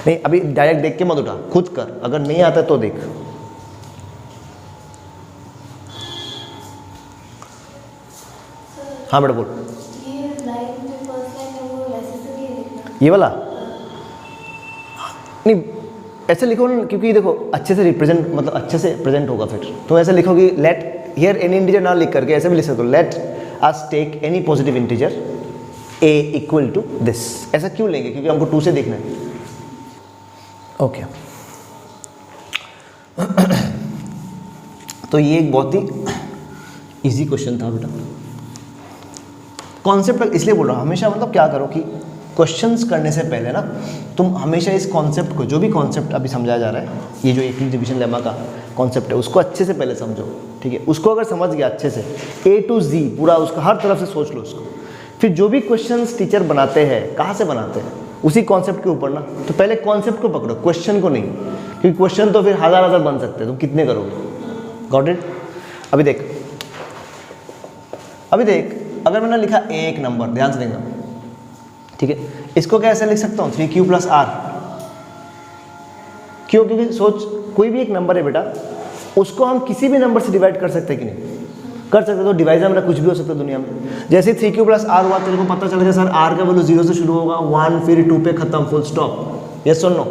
Speaker 1: नहीं अभी डायरेक्ट देख के मत उठा, खुद कर, अगर नहीं आता तो देख। हाँ बेटा बोल। ये वाला नहीं ऐसे लिखो ना, क्योंकि देखो अच्छे से रिप्रेजेंट, मतलब अच्छे से प्रेजेंट होगा। फिर तो ऐसे लिखोगे, लेट हियर एनी इंटीजर ना लिख करके ऐसे भी लिख सकते हो, let us take any positive integer a equal to this. ऐसा क्यों लेंगे? क्योंकि हमको 2 से देखना है। ओके तो ये एक बहुत ही इजी क्वेश्चन था बेटा। कॉन्सेप्ट इसलिए बोल रहा हूँ, हमेशा मतलब क्या करो कि क्वेश्चंस करने से पहले ना तुम हमेशा इस कॉन्सेप्ट को, जो भी कॉन्सेप्ट अभी समझाया जा रहा है, ये जो यूक्लिड डिवीजन लेमा का कॉन्सेप्ट है, उसको अच्छे से पहले समझो। ठीक है, उसको अगर समझ गया अच्छे से A to Z पूरा उसका हर तरफ से सोच लो उसको, फिर जो भी क्वेश्चंस टीचर बनाते हैं, कहाँ से बनाते हैं? उसी कॉन्सेप्ट के ऊपर ना। तो पहले कॉन्सेप्ट को पकड़ो, क्वेश्चन को नहीं, क्योंकि क्वेश्चन तो फिर हज़ार बन सकते हैं, तुम कितने करोगे? Got it? अभी देख अगर मैंने लिखा एक नंबर, ध्यान से देखना, ठीक है, इसको कैसे लिख सकता हूँ? 3q plus r। क्यों? क्योंकि सोच, कोई भी एक नंबर है बेटा, उसको हम किसी भी नंबर से डिवाइड कर सकते हैं कि नहीं? कर सकते। तो डिवाइजर में कुछ भी हो सकता है दुनिया में। जैसे 3q प्लस r हुआ, तेरे को पता चलेगा सर r का वैल्यू 0 से शुरू होगा, 1 फिर 2 पे खत्म, फुल स्टॉप, यस और नो।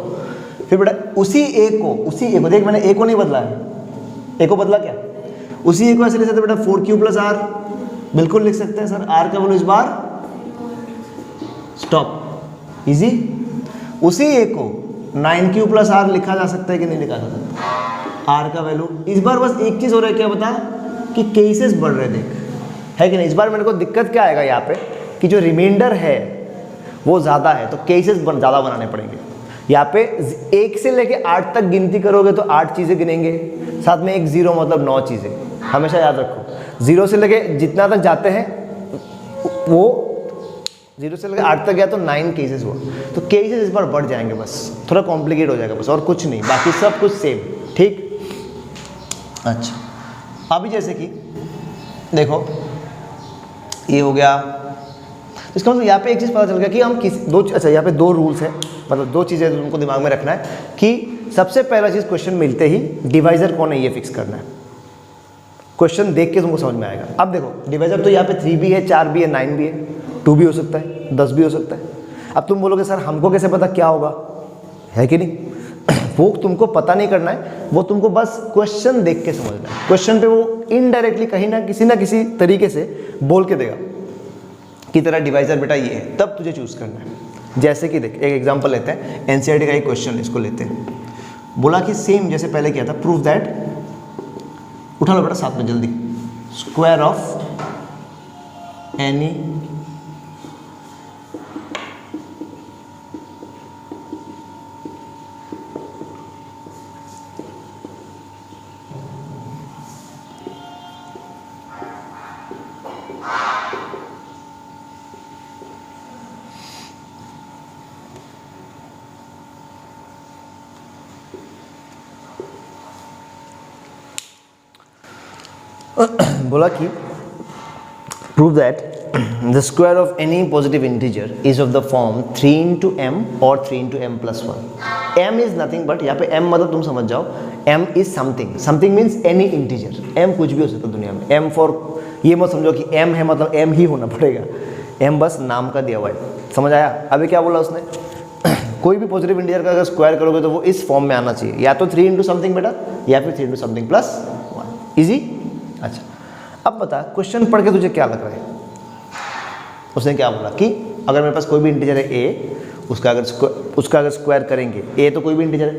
Speaker 1: फिर बेटा उसी a को देख, मैंने a को नहीं बदला है, a को बदला क्या? उसी a को ऐसे लिख सकते बेटा 4q प्लस r, बिल्कुल लिख सकते हैं सर, r का वैल्यू इस बार स्टॉप, इजी। उसी a को 9q प्लस r लिखा जा सकता है कि नहीं लिखा जा सकता? r का वैल्यू इस बार बस एक चीज़ हो रहा है, क्या बता, कि केसेस बढ़ रहे, देख, है कि नहीं? इस बार मेरे को दिक्कत क्या आएगा यहाँ पे, कि जो रिमाइंडर है वो ज़्यादा है, तो केसेस ज़्यादा बनाने पड़ेंगे। यहाँ पे 1 से लेके 8 तक गिनती करोगे तो 8 चीज़ें गिनेंगे, साथ में एक 0 मतलब 9 चीज़ें। हमेशा याद रखो, 0 से लेके जितना तक जाते हैं वो 0 से लेकर 8 तक गया तो 9 केसेस हुआ, तो केसेस इस बार बढ़ जाएंगे, बस थोड़ा कॉम्प्लिकेट हो जाएगा बस, और कुछ नहीं, बाकी सब कुछ सेम। ठीक, अच्छा अभी जैसे कि देखो ये हो गया, इसका मतलब यहाँ पे एक चीज़ पता चल गया कि हम अच्छा यहाँ पे 2 रूल्स हैं, मतलब 2 चीज़ें तुमको दिमाग में रखना है कि सबसे पहला चीज़ क्वेश्चन मिलते ही डिवाइजर कौन है ये फिक्स करना है। क्वेश्चन देख के तुमको समझ में आएगा। अब देखो डिवाइजर तो यहाँ पे 3 भी है, 4 भी है, 9 भी है, 2 भी हो सकता है, 10 भी हो सकता है। अब तुम बोलोगे सर हमको कैसे पता क्या होगा, है कि नहीं? वो तुमको पता नहीं करना है, वो तुमको बस क्वेश्चन देख के समझना है। क्वेश्चन पे वो इनडायरेक्टली कहीं ना किसी तरीके से बोल के देगा कि तेरा डिवाइजर बेटा ये है, तब तुझे चूज करना है। जैसे कि देख, एक एग्जांपल लेते हैं, एनसीईआरटी का एक क्वेश्चन इसको लेते हैं। बोला कि सेम जैसे पहले किया था, प्रूव दैट, उठा लो बेटा साथ में जल्दी, स्क्वायर ऑफ एनी बोला कि prove that the square of any positive integer is of the form 3 into m और 3 into m plus 1। M is nothing but, यहाँ पे एम मतलब तुम समझ जाओ, m is something, something means any integer. M कुछ भी हो सकता है दुनिया में। एम फॉर, ये मत समझो कि एम है मतलब एम ही होना पड़ेगा, एम बस नाम का दिया हुआ है, समझ आया? अभी क्या बोला उसने, कोई भी पॉजिटिव इंटीजर का अगर स्क्वायर करोगे तो वो इस फॉर्म में आना चाहिए, या तो 3 इंटू समथिंग बेटा, या फिर 3 इंटू समथिंग प्लस 1। ईजी? अच्छा, अब बता क्वेश्चन पढ़ के तुझे क्या लग रहा है? उसने क्या बोला कि अगर मेरे पास कोई भी इंटीजर है ए, उसका अगर स्क्वायर करेंगे, ए तो कोई भी इंटीजर है,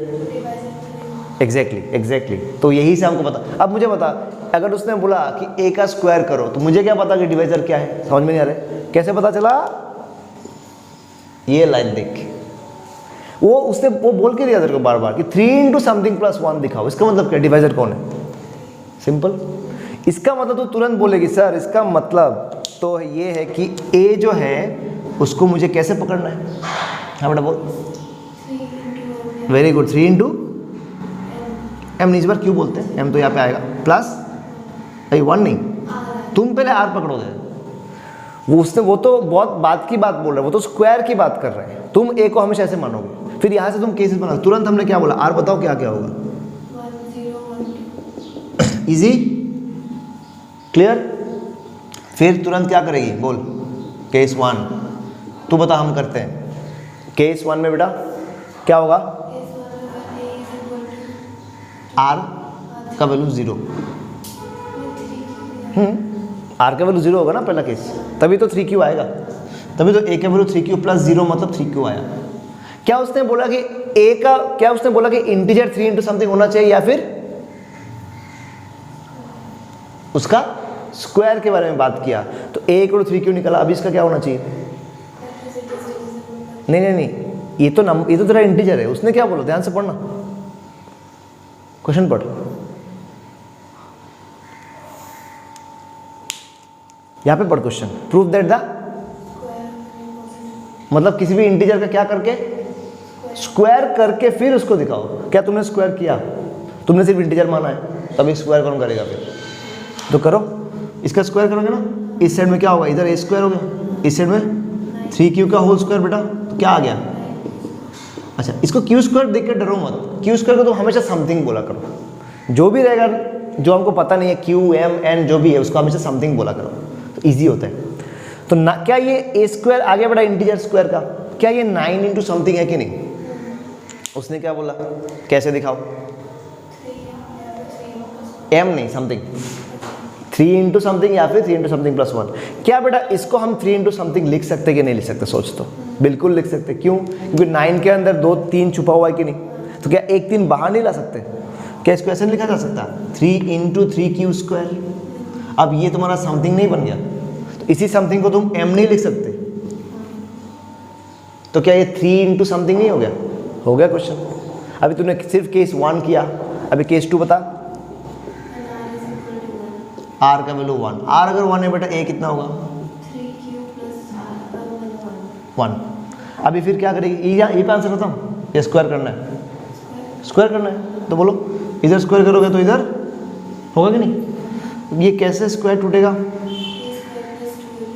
Speaker 1: एग्जैक्टली। तो यही से हमको पता। अब मुझे बता, अगर उसने बोला कि ए का स्क्वायर करो, तो मुझे क्या पता कि डिवाइजर क्या है? समझ में नहीं आ रहा है, कैसे पता चला? ये लाइन देख, वो बोल के दिया तेरे को बार बार कि 3 इंटू समथिंग प्लस 1 दिखाओ। इसका मतलब क्या, डिवाइजर कौन है? सिंपल। इसका मतलब तो तुरंत बोलेगी सर, इसका मतलब तो ये है कि ए जो है उसको मुझे कैसे पकड़ना है? हाँ बेटा बोल। Very good, 3 into m. इस बार क्यों बोलते हैं? एम तो यहाँ पे आएगा प्लस, भाई 1 नहीं, तुम पहले आर पकड़ोगे। वो तो बहुत बात की बात बोल रहे हैं, वो तो स्क्वायर की बात कर रहे हैं। तुम ए को हमेशा ऐसे मानोगे, फिर यहाँ से तुम केसेस बना। तुरंत हमने क्या बोला, आर बताओ क्या क्या होगा? Easy, clear? फिर तुरंत क्या करेगी बोल? केस 1 तू बता, हम करते हैं। केस 1 में बेटा क्या होगा? आर का वैल्यू 0। आर का वैल्यू 0 होगा ना पहला केस, तभी तो 3Q आएगा, तभी तो ए का वैल्यू 3Q प्लस 0 मतलब 3Q आया। क्या उसने बोला कि ए का, क्या उसने बोला कि इंटीजर 3 इंटू समथिंग होना चाहिए, या फिर उसका स्क्वायर के बारे में बात किया? तो ए इक्वल टू 3Q निकला। अभी इसका क्या होना चाहिए? नहीं, ये तो तेरा इंटीजर है। उसने क्या बोला, ध्यान से पढ़ना, क्वेश्चन पढ़। यहां पे पढ़ क्वेश्चन, प्रूव दैट द, मतलब किसी भी इंटीजर का क्या करके, स्क्वायर करके फिर उसको दिखाओ। क्या तुमने स्क्वायर किया? तुमने सिर्फ इंटीजर माना है, तभी स्क्वायर कौन करेगा? फिर तो करो, इसका स्क्वायर करोगे ना, इस साइड में क्या होगा? इधर ए स्क्वायर हो गया, इस साइड में 3Q का होल स्क्वायर बेटा, तो क्या आ गया? अच्छा, इसको क्यू स्क्वायर देख के डरो मत। क्यू स्क्वायर को तो हमेशा समथिंग बोला करो, जो भी रहेगा जो हमको पता नहीं है, क्यू एम एन जो भी है, उसको हमेशा समथिंग बोला करो, तो ईजी होता है। तो ना, क्या ये ए स्क्वायर आ गया बेटा इंटीजर स्क्वायर का? क्या ये 9 इंटू समथिंग है कि नहीं? उसने क्या बोला, कैसे दिखाओ? एम नहीं, समथिंग, 3 इंटू समथिंग या फिर 3 इंटू समथिंग प्लस 1। क्या बेटा इसको हम 3 इंटू समथिंग लिख सकते कि नहीं लिख सकते? सोच तो, बिल्कुल लिख सकते। क्यों? क्योंकि 9 के अंदर 2 3 छुपा हुआ है कि नहीं? तो क्या 1 3 बाहर नहीं ला सकते? क्या इसको ऐसे लिखा जा सकता? 3 इंटू 3Q स्क्वायर। अब ये तुम्हारा समथिंग नहीं बन गया, तो इसी समथिंग को तुम एम नहीं लिख सकते। तो क्या ये 3 इंटू समथिंग नहीं हो गया? हो गया क्वेश्चन। अभी तूने सिर्फ केस 1 किया, अभी केस 2 बता। आर का वैल्यू 1, आर अगर 1 है बेटा, ए कितना होगा? 1। अभी फिर क्या करेगी? ये पे आंसर बताऊँ, ये स्क्वायर करना है, स्क्वायर करना है, तो बोलो इधर स्क्वायर करोगे तो इधर होगा कि नहीं? ये कैसे स्क्वायर टूटेगा?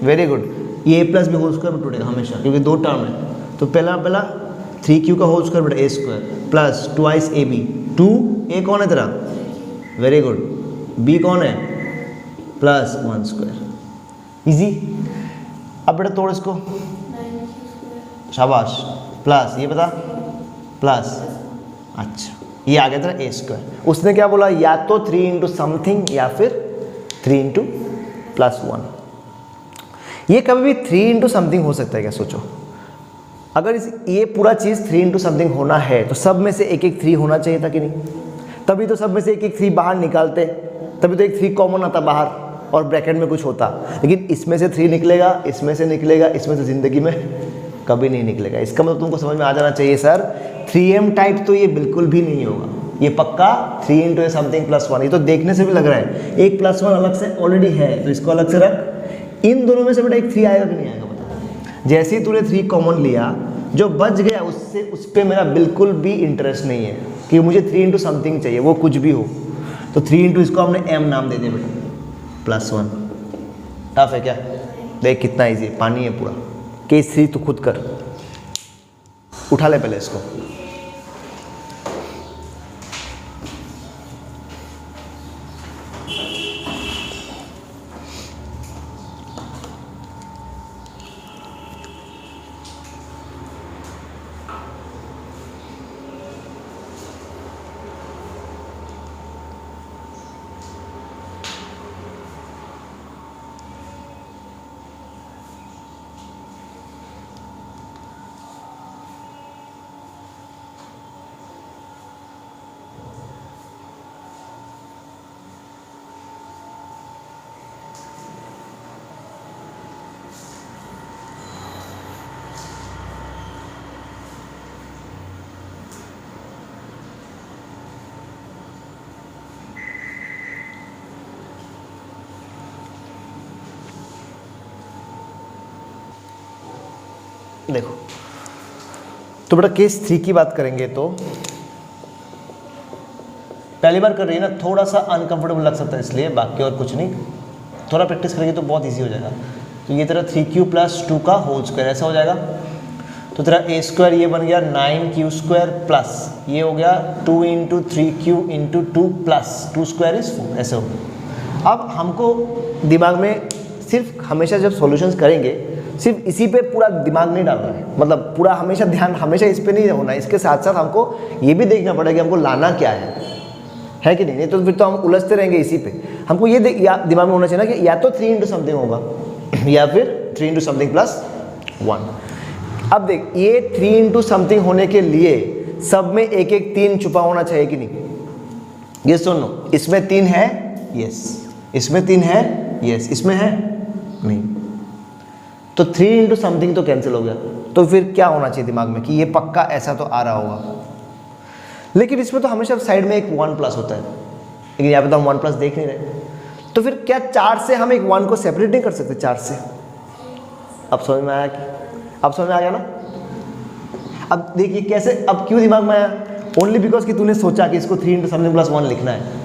Speaker 1: वेरी गुड, ये ए प्लस बी होल स्क्वायर में टूटेगा हमेशा, क्योंकि 2 टर्म है। तो पहला 3Q का होल स्क्वायर बेटा a square plus twice a b. 2 a कौन है तेरा? वेरी गुड, बी कौन है? Plus 1 square. इजी। अब बेटा तोड़ इसको, शाबाश, प्लस ये बता, प्लस अच्छा, ये आ गया था ए स्क्वायर। उसने क्या बोला, या तो 3 इंटू समथिंग या फिर 3 इंटू प्लस 1। ये कभी भी 3 इंटू समथिंग हो सकता है क्या, सोचो। अगर ये पूरा चीज़ 3 इंटू समथिंग होना है तो सब में से एक एक 3 होना चाहिए था कि नहीं? तभी तो सब में से एक एक 3 बाहर निकालते, तभी तो एक 3 कॉमन आता बाहर और ब्रैकेट में कुछ होता। लेकिन इसमें से 3 निकलेगा, इसमें से निकलेगा, इसमें से ज़िंदगी में कभी नहीं निकलेगा। इसका मतलब तुमको समझ में आ जाना चाहिए सर, 3m टाइप तो ये बिल्कुल भी नहीं होगा, ये पक्का 3 इंटू समथिंग प्लस 1। ये तो देखने से भी लग रहा है एक प्लस 1 अलग से ऑलरेडी है, तो इसको अलग से रख। इन दोनों में से बेटा एक 3 आएगा कि नहीं आएगा बता। जैसे ही तूने 3 कॉमन लिया, जो बच गया उससे उस पर मेरा बिल्कुल भी इंटरेस्ट नहीं है कि मुझे 3 इंटू समथिंग चाहिए, वो कुछ भी हो। तो 3 इंटू इसको हमने m नाम दे दिया बेटा, प्लस 1। टफ है क्या? देख कितना ईजी है, पानी है पूरा। केस 3 तो खुद कर, उठा ले पहले इसको। देखो तो बेटा केस 3 की बात करेंगे तो पहली बार कर रही है ना, थोड़ा सा अनकंफर्टेबल लग सकता है इसलिए, बाकी और कुछ नहीं। थोड़ा प्रैक्टिस करेंगे तो बहुत इजी हो जाएगा। तो ये तेरा 3q प्लस 2 का होल स्क्वायर ऐसा हो जाएगा। तो तेरा ए स्क्वायर ये बन गया 9q स्क्वायर प्लस ये हो गया 2 into 3q into 2 plus 2 square is 4, ऐसे हो गया। अब हमको दिमाग में सिर्फ हमेशा जब सॉल्यूशंस करेंगे सिर्फ इसी पे पूरा दिमाग नहीं डालना है, मतलब पूरा हमेशा ध्यान हमेशा इस पे नहीं होना है। इसके साथ साथ हमको ये भी देखना पड़ेगा कि हमको लाना क्या है कि नहीं? नहीं तो फिर तो हम उलझते रहेंगे इसी पे। हमको ये दिमाग में होना चाहिए ना कि या तो 3 इंटू समथिंग होगा या फिर 3 इंटू समथिंग प्लस 1। अब देख ये 3 इंटू समथिंग होने के लिए सब में एक एक 3 छुपा होना चाहिए कि नहीं? ये सुनो, इसमें 3 है, यस। इसमें 3 है, यस। इसमें है नहीं, तो 3 इंटू समथिंग तो कैंसिल हो गया। तो फिर क्या होना चाहिए दिमाग में कि ये पक्का ऐसा तो आ रहा होगा। लेकिन इसमें तो हमेशा साइड में एक 1 प्लस होता है, लेकिन यहाँ पे तो हम 1 प्लस देख नहीं रहे। तो फिर क्या 4 से हम एक 1 को सेपरेट नहीं कर सकते? 4 से अब समझ में आया कि अब समझ में आ गया ना? अब देखिए कैसे, अब क्यों दिमाग में आया? ओनली बिकॉज कि तूने सोचा कि इसको 3 इंटू समथिंग प्लस 1 लिखना है।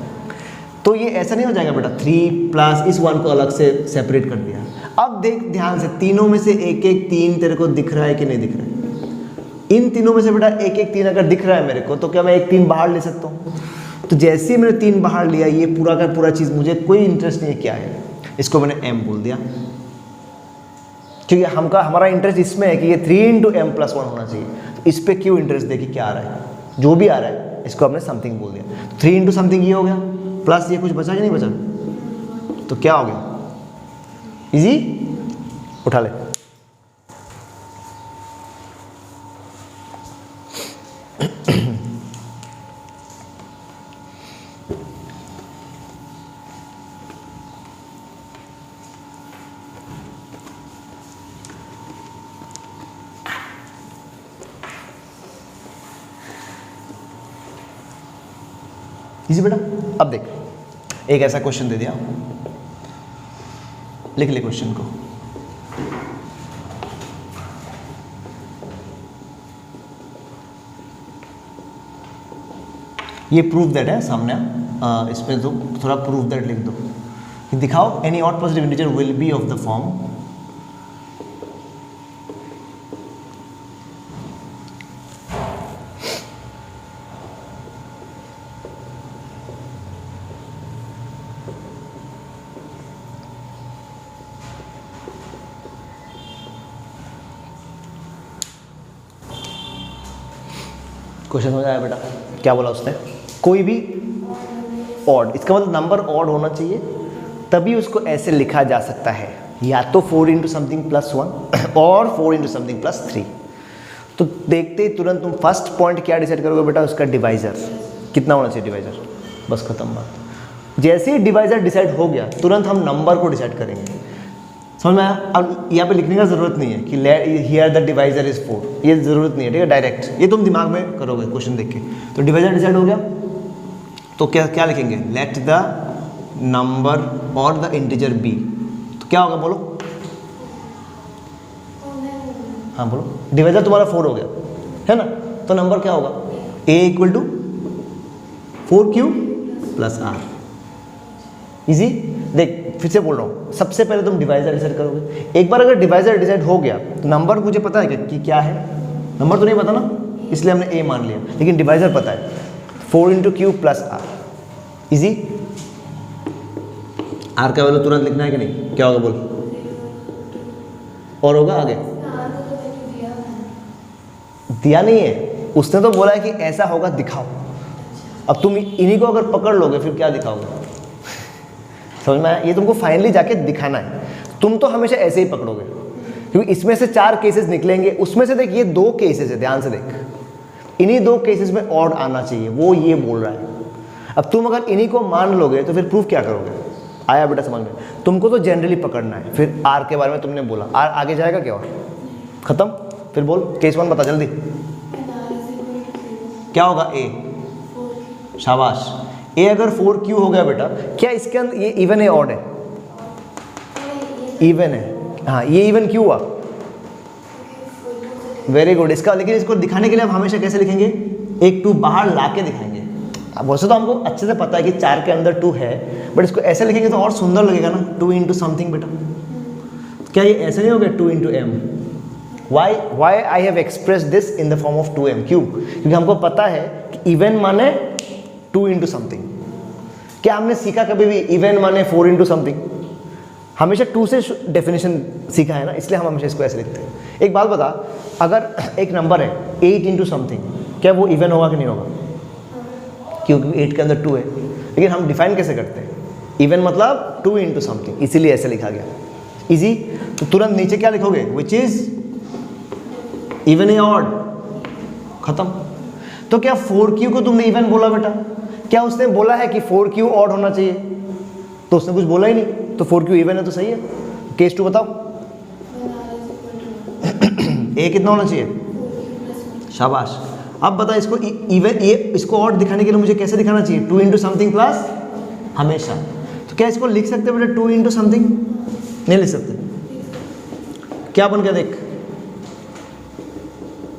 Speaker 1: तो ये ऐसा नहीं हो जाएगा बेटा, 3 प्लस इस 1 को अलग से सेपरेट कर दिया। अब देख ध्यान से, तीनों में से एक एक 3 तेरे को दिख रहा है कि नहीं दिख रहा है? इन तीनों में से बेटा एक एक 3 अगर दिख रहा है मेरे को, तो क्या मैं एक 3 बाहर ले सकता हूँ? तो जैसे ही मैंने 3 बाहर लिया, ये पूरा का पूरा चीज़ मुझे कोई इंटरेस्ट नहीं है क्या है, इसको मैंने m बोल दिया। क्योंकि हमारा इंटरेस्ट इसमें है कि ये 3 इंटू m प्लस 1 होना चाहिए। तो इस पर क्यों इंटरेस्ट दे कि क्या आ रहा है, जो भी आ रहा है इसको हमने समथिंग बोल दिया। 3 इंटू समथिंग ये हो गया, प्लस ये कुछ बचा कि नहीं बचा, तो क्या हो गया? इजी, उठा ले। इजी बेटा। अब देख एक ऐसा क्वेश्चन दे दिया, लिख ले क्वेश्चन को। ये प्रूफ दैट है सामने, इसमें तो थोड़ा प्रूफ दैट लिख दो कि दिखाओ any odd positive integer will be of the form question समझ आया बेटा? क्या बोला उसने? कोई भी ऑड, इसका मतलब नंबर ऑड होना चाहिए, तभी उसको ऐसे लिखा जा सकता है, या तो 4 इंटू समथिंग प्लस 1 और 4 इंटू समथिंग प्लस 3। तो देखते ही तुरंत तुम फर्स्ट पॉइंट क्या डिसाइड करोगे बेटा? उसका डिवाइजर कितना होना चाहिए, डिवाइजर, बस खत्म बात। जैसे ही डिवाइजर डिसाइड हो गया तुरंत हम नंबर को डिसाइड करेंगे। समझ में आया? अब यहाँ पे लिखने का ज़रूरत नहीं है कि हियर द डिवाइजर इज 4, ये ज़रूरत नहीं है, ठीक है? डायरेक्ट ये तुम दिमाग में करोगे क्वेश्चन देख के। तो डिवाइजर डिसाइड हो गया तो क्या क्या लिखेंगे? लेट द नंबर और द इंटीजर बी। तो क्या होगा बोलो? हाँ बोलो। डिवाइजर तुम्हारा 4 हो गया है ना, तो नंबर क्या होगा? a equal to 4q plus r. Easy. देख फिर से बोल रहा हूँ, सबसे पहले तुम डिवाइजर डिसाइड करोगे। एक बार अगर डिवाइजर डिसाइड हो गया तो नंबर मुझे पता है कि क्या है, नंबर तो नहीं पता ना, इसलिए हमने a मान लिया, लेकिन डिवाइजर पता है 4 into q plus r. Easy. R का वैल्यू तुरंत लिखना है कि नहीं? क्या होगा बोल? और होगा आगे? दिया नहीं है, उसने तो बोला है कि ऐसा होगा दिखाओ। अब तुम इन्हीं को अगर पकड़ लोगे फिर क्या दिखाओगे? समझ में आया? ये तुमको फाइनली जाके दिखाना है। तुम तो हमेशा ऐसे ही पकड़ोगे, क्योंकि इसमें से 4 केसेस निकलेंगे, उसमें से देख ये 2 केसेस है, ध्यान से देख, इन्हीं 2 केसेस में ऑड आना चाहिए, वो ये बोल रहा है। अब तुम अगर इन्हीं को मान लोगे तो फिर प्रूफ क्या करोगे? आया बेटा समझ में? तुमको तो जनरली पकड़ना है। फिर आर के बारे में तुमने बोला, आर आगे जाएगा क्या? और खत्म। फिर बोल केस 1 बता जल्दी। क्या होगा? ए। शाबाश। ए अगर 4q हो गया बेटा, क्या इसके अंदर ये इवन है ऑड है? इवन है। हाँ ये इवन क्यों हुआ? Very good. इसका लेकिन इसको दिखाने के लिए हम हमेशा कैसे लिखेंगे? एक 2 बाहर ला के दिखाएंगे। अब वैसे तो हमको अच्छे से पता है कि 4 के अंदर 2 है, बट इसको ऐसे लिखेंगे तो और सुंदर लगेगा ना, 2 इंटू समथिंग बेटा। क्या ये ऐसे नहीं हो गया 2 into m? Why I have express this in the form of 2m? क्यों? क्योंकि हमको पता है कि इवन माने 2 इंटू समथिंग। क्या हमने सीखा कभी भी इवन माने 4 इंटू समथिंग? हमेशा 2 से डेफिनेशन सीखा है ना, इसलिए हम हमेशा इसको ऐसे लिखते हैं। एक बात बता, अगर एक नंबर है 8 इंटू समथिंग, क्या वो इवन होगा कि नहीं होगा? क्योंकि 8 के अंदर 2 है, लेकिन हम डिफाइन कैसे करते हैं? इवन मतलब 2 इंटू समथिंग, इसीलिए ऐसे लिखा गया। इजी। तो तुरंत नीचे क्या लिखोगे? विच इज इवन या ऑड। खत्म। तो क्या 4q को तुमने इवन बोला बेटा? क्या उसने बोला है कि 4q ऑड होना चाहिए? तो उसने कुछ बोला ही नहीं, तो 4q इवन है तो सही है। केस 2 बताओ। ए कितना होना चाहिए? शाबाश। अब बता इसको इवन, ये इसको ऑड दिखाने के लिए मुझे कैसे दिखाना चाहिए? 2 इंटू समथिंग प्लस हमेशा। तो क्या इसको लिख सकते बेटा 2 इंटू समथिंग? नहीं लिख सकते। क्या बन गया देख,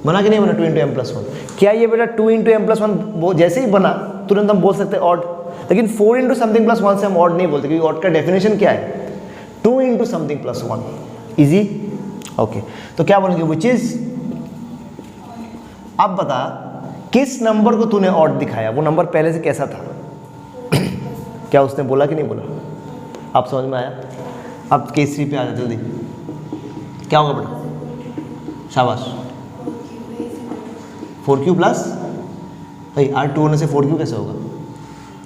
Speaker 1: बना कि नहीं बना 2 इंटू एम प्लस 1? क्या ये बेटा 2 इंटू एम प्लस 1 जैसे ही बना तुरंत हम बोल सकते हैं ऑड, लेकिन 4 इंटू समथिंग प्लस 1 से हम ऑड नहीं बोलते, क्योंकि ऑड का डेफिनेशन क्या है? 2 into something plus 1। Easy. Okay. तो क्या बोलेंगे? Which is. अब बता किस नंबर को तूने ऑड दिखाया, वो नंबर पहले से कैसा था? क्या उसने बोला कि नहीं बोला? आप समझ में आया? अब केस 3 पे आ जाए जल्दी। क्या होगा बेटा? शाबाश। 4q प्लस भाई R2 होने से 4q कैसे होगा?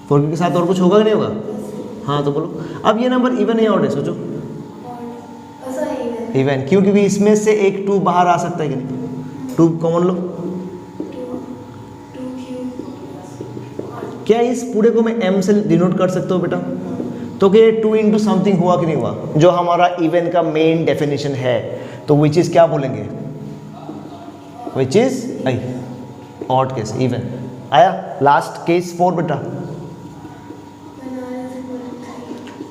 Speaker 1: 4q के साथ और कुछ होगा कि नहीं होगा? हाँ तो बोलो। अब ये नंबर इवन है ऑड है? सोचो। इवन। क्यों? क्योंकि इसमें से एक 2 बाहर आ सकता है कि नहीं? 2 कॉमन लो। क्या इस पूरे को मैं m से डिनोट कर सकता हूँ बेटा? तो क्या 2 इंटू समथिंग हुआ कि नहीं हुआ, जो हमारा इवन का मेन डेफिनेशन है? तो विच इज क्या बोलेंगे? Which is odd case, even. आया? लास्ट केस 4 बेटा।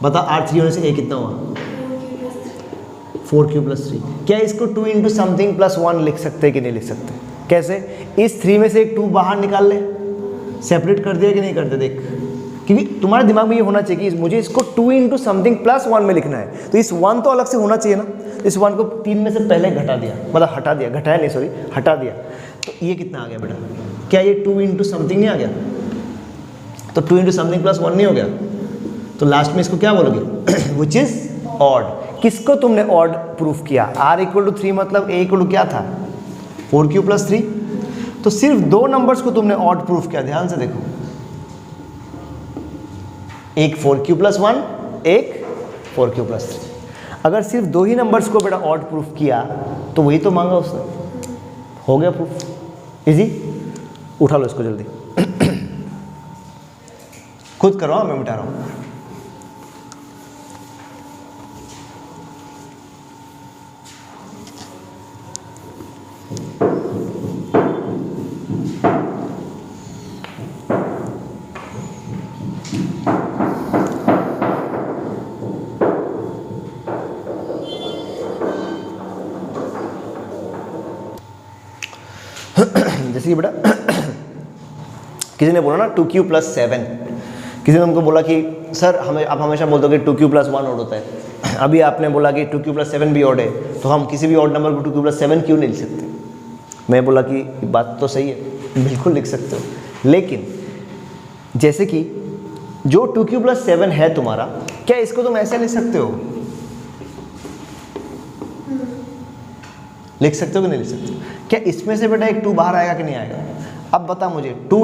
Speaker 1: बता R3 होने से a कितना हुआ? 4q plus 3। क्या इसको 2 इंटू समथिंग प्लस 1 लिख सकते हैं कि नहीं लिख सकते? कैसे? इस 3 में से एक 2 बाहर निकाल ले, सेपरेट कर दिया कि नहीं करते? देख, क्योंकि तुम्हारे दिमाग में ये होना चाहिए कि मुझे इसको 2 इंटू समथिंग प्लस 1 में लिखना है, तो इस 1 तो अलग से होना चाहिए ना। इस 1 को 3 में से पहले घटा दिया, मतलब हटा दिया, घटाया नहीं सॉरी, हटा दिया। तो ये कितना आ गया बेटा? क्या ये 2 इंटू समथिंग नहीं आ गया? तो 2 इंटू समथिंग प्लस 1 नहीं हो गया? तो लास्ट में इसको क्या बोलोगे? Which is odd. किसको तुमने ऑड प्रूफ किया? R इक्वल टू 3 मतलब A इक्वल टू क्या था? 4q plus 3। तो सिर्फ दो नंबर्स को तुमने ऑड प्रूफ किया, ध्यान से देखो, एक 4q+1, एक 4q+3। अगर सिर्फ दो ही नंबर्स को बेटा ऑड प्रूफ किया तो वही तो मांगा उसने, हो गया प्रूफ। इजी, उठा लो इसको जल्दी खुद करो, मैं मिटा रहा हूं। जैसे कि बेटा किसी ने बोला ना 2q+7, किसी ने हमको बोला कि सर हमें आप हमेशा बोलते हो कि 2q+1 ऑड होता है, अभी आपने बोला कि 2q+7 भी ऑड है, तो हम किसी भी ऑड नंबर को 2q+7 क्यों नहीं लिख सकते? मैं बोला कि बात तो सही है, बिल्कुल लिख सकते हो, लेकिन जैसे कि जो 2q+7 है तुम्हारा, क्या इसको तुम ऐसे लिख सकते हो? लिख सकते हो कि नहीं लिख सकते? क्या इसमें से बेटा एक 2 बाहर आएगा कि नहीं आएगा? अब बता मुझे, 2 ×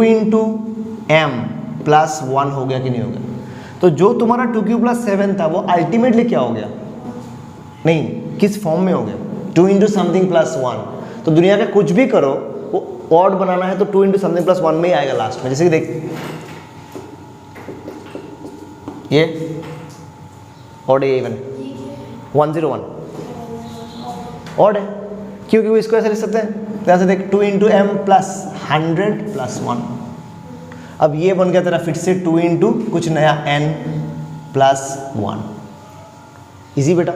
Speaker 1: m+1 हो गया कि नहीं हो गया? तो जो तुम्हारा 2q+7 था वो अल्टीमेटली क्या हो गया? नहीं, किस फॉर्म में हो गया? 2 × something+1। तो दुनिया का कुछ भी करो, वो ऑड बनाना है तो 2 × something+1 में ही आएगा लास्ट में। जैसे कि देख, ये ऑड है, इवन 101 ऑड है, क्योंकि वो इसको ऐसे लिख सकते हैं, जैसे देख 2 × m+100+1। अब ये बन गया तेरा फिर से 2 × कुछ नया n+1। इजी बेटा,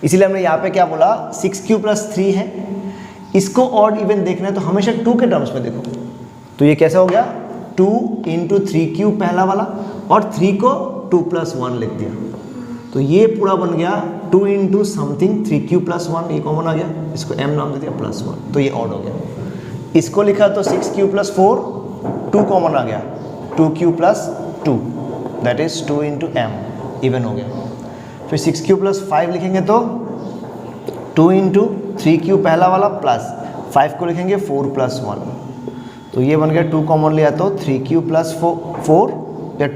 Speaker 1: इसीलिए हमने यहाँ पे क्या बोला, 6q+3 है, इसको ऑड इवन देखना है तो हमेशा 2 के टर्म्स में देखो। तो ये कैसा हो गया, 2 × 3q पहला वाला, और 3 को 2+1 लिख दिया, तो ये पूरा बन गया 2 × something 3q+1, ये कॉमन आ गया, इसको m नाम दे दिया +1, तो ये ऑड हो गया। इसको लिखा तो 6q+4, 2 कॉमन आ गया, 2q+2, that is 2 × m, even हो गया। फिर 6q+5 लिखेंगे तो 2 × 3q पहला वाला प्लस 5 को लिखेंगे 4+1, तो ये बन गया 2 कॉमन लिया तो 3q+4 या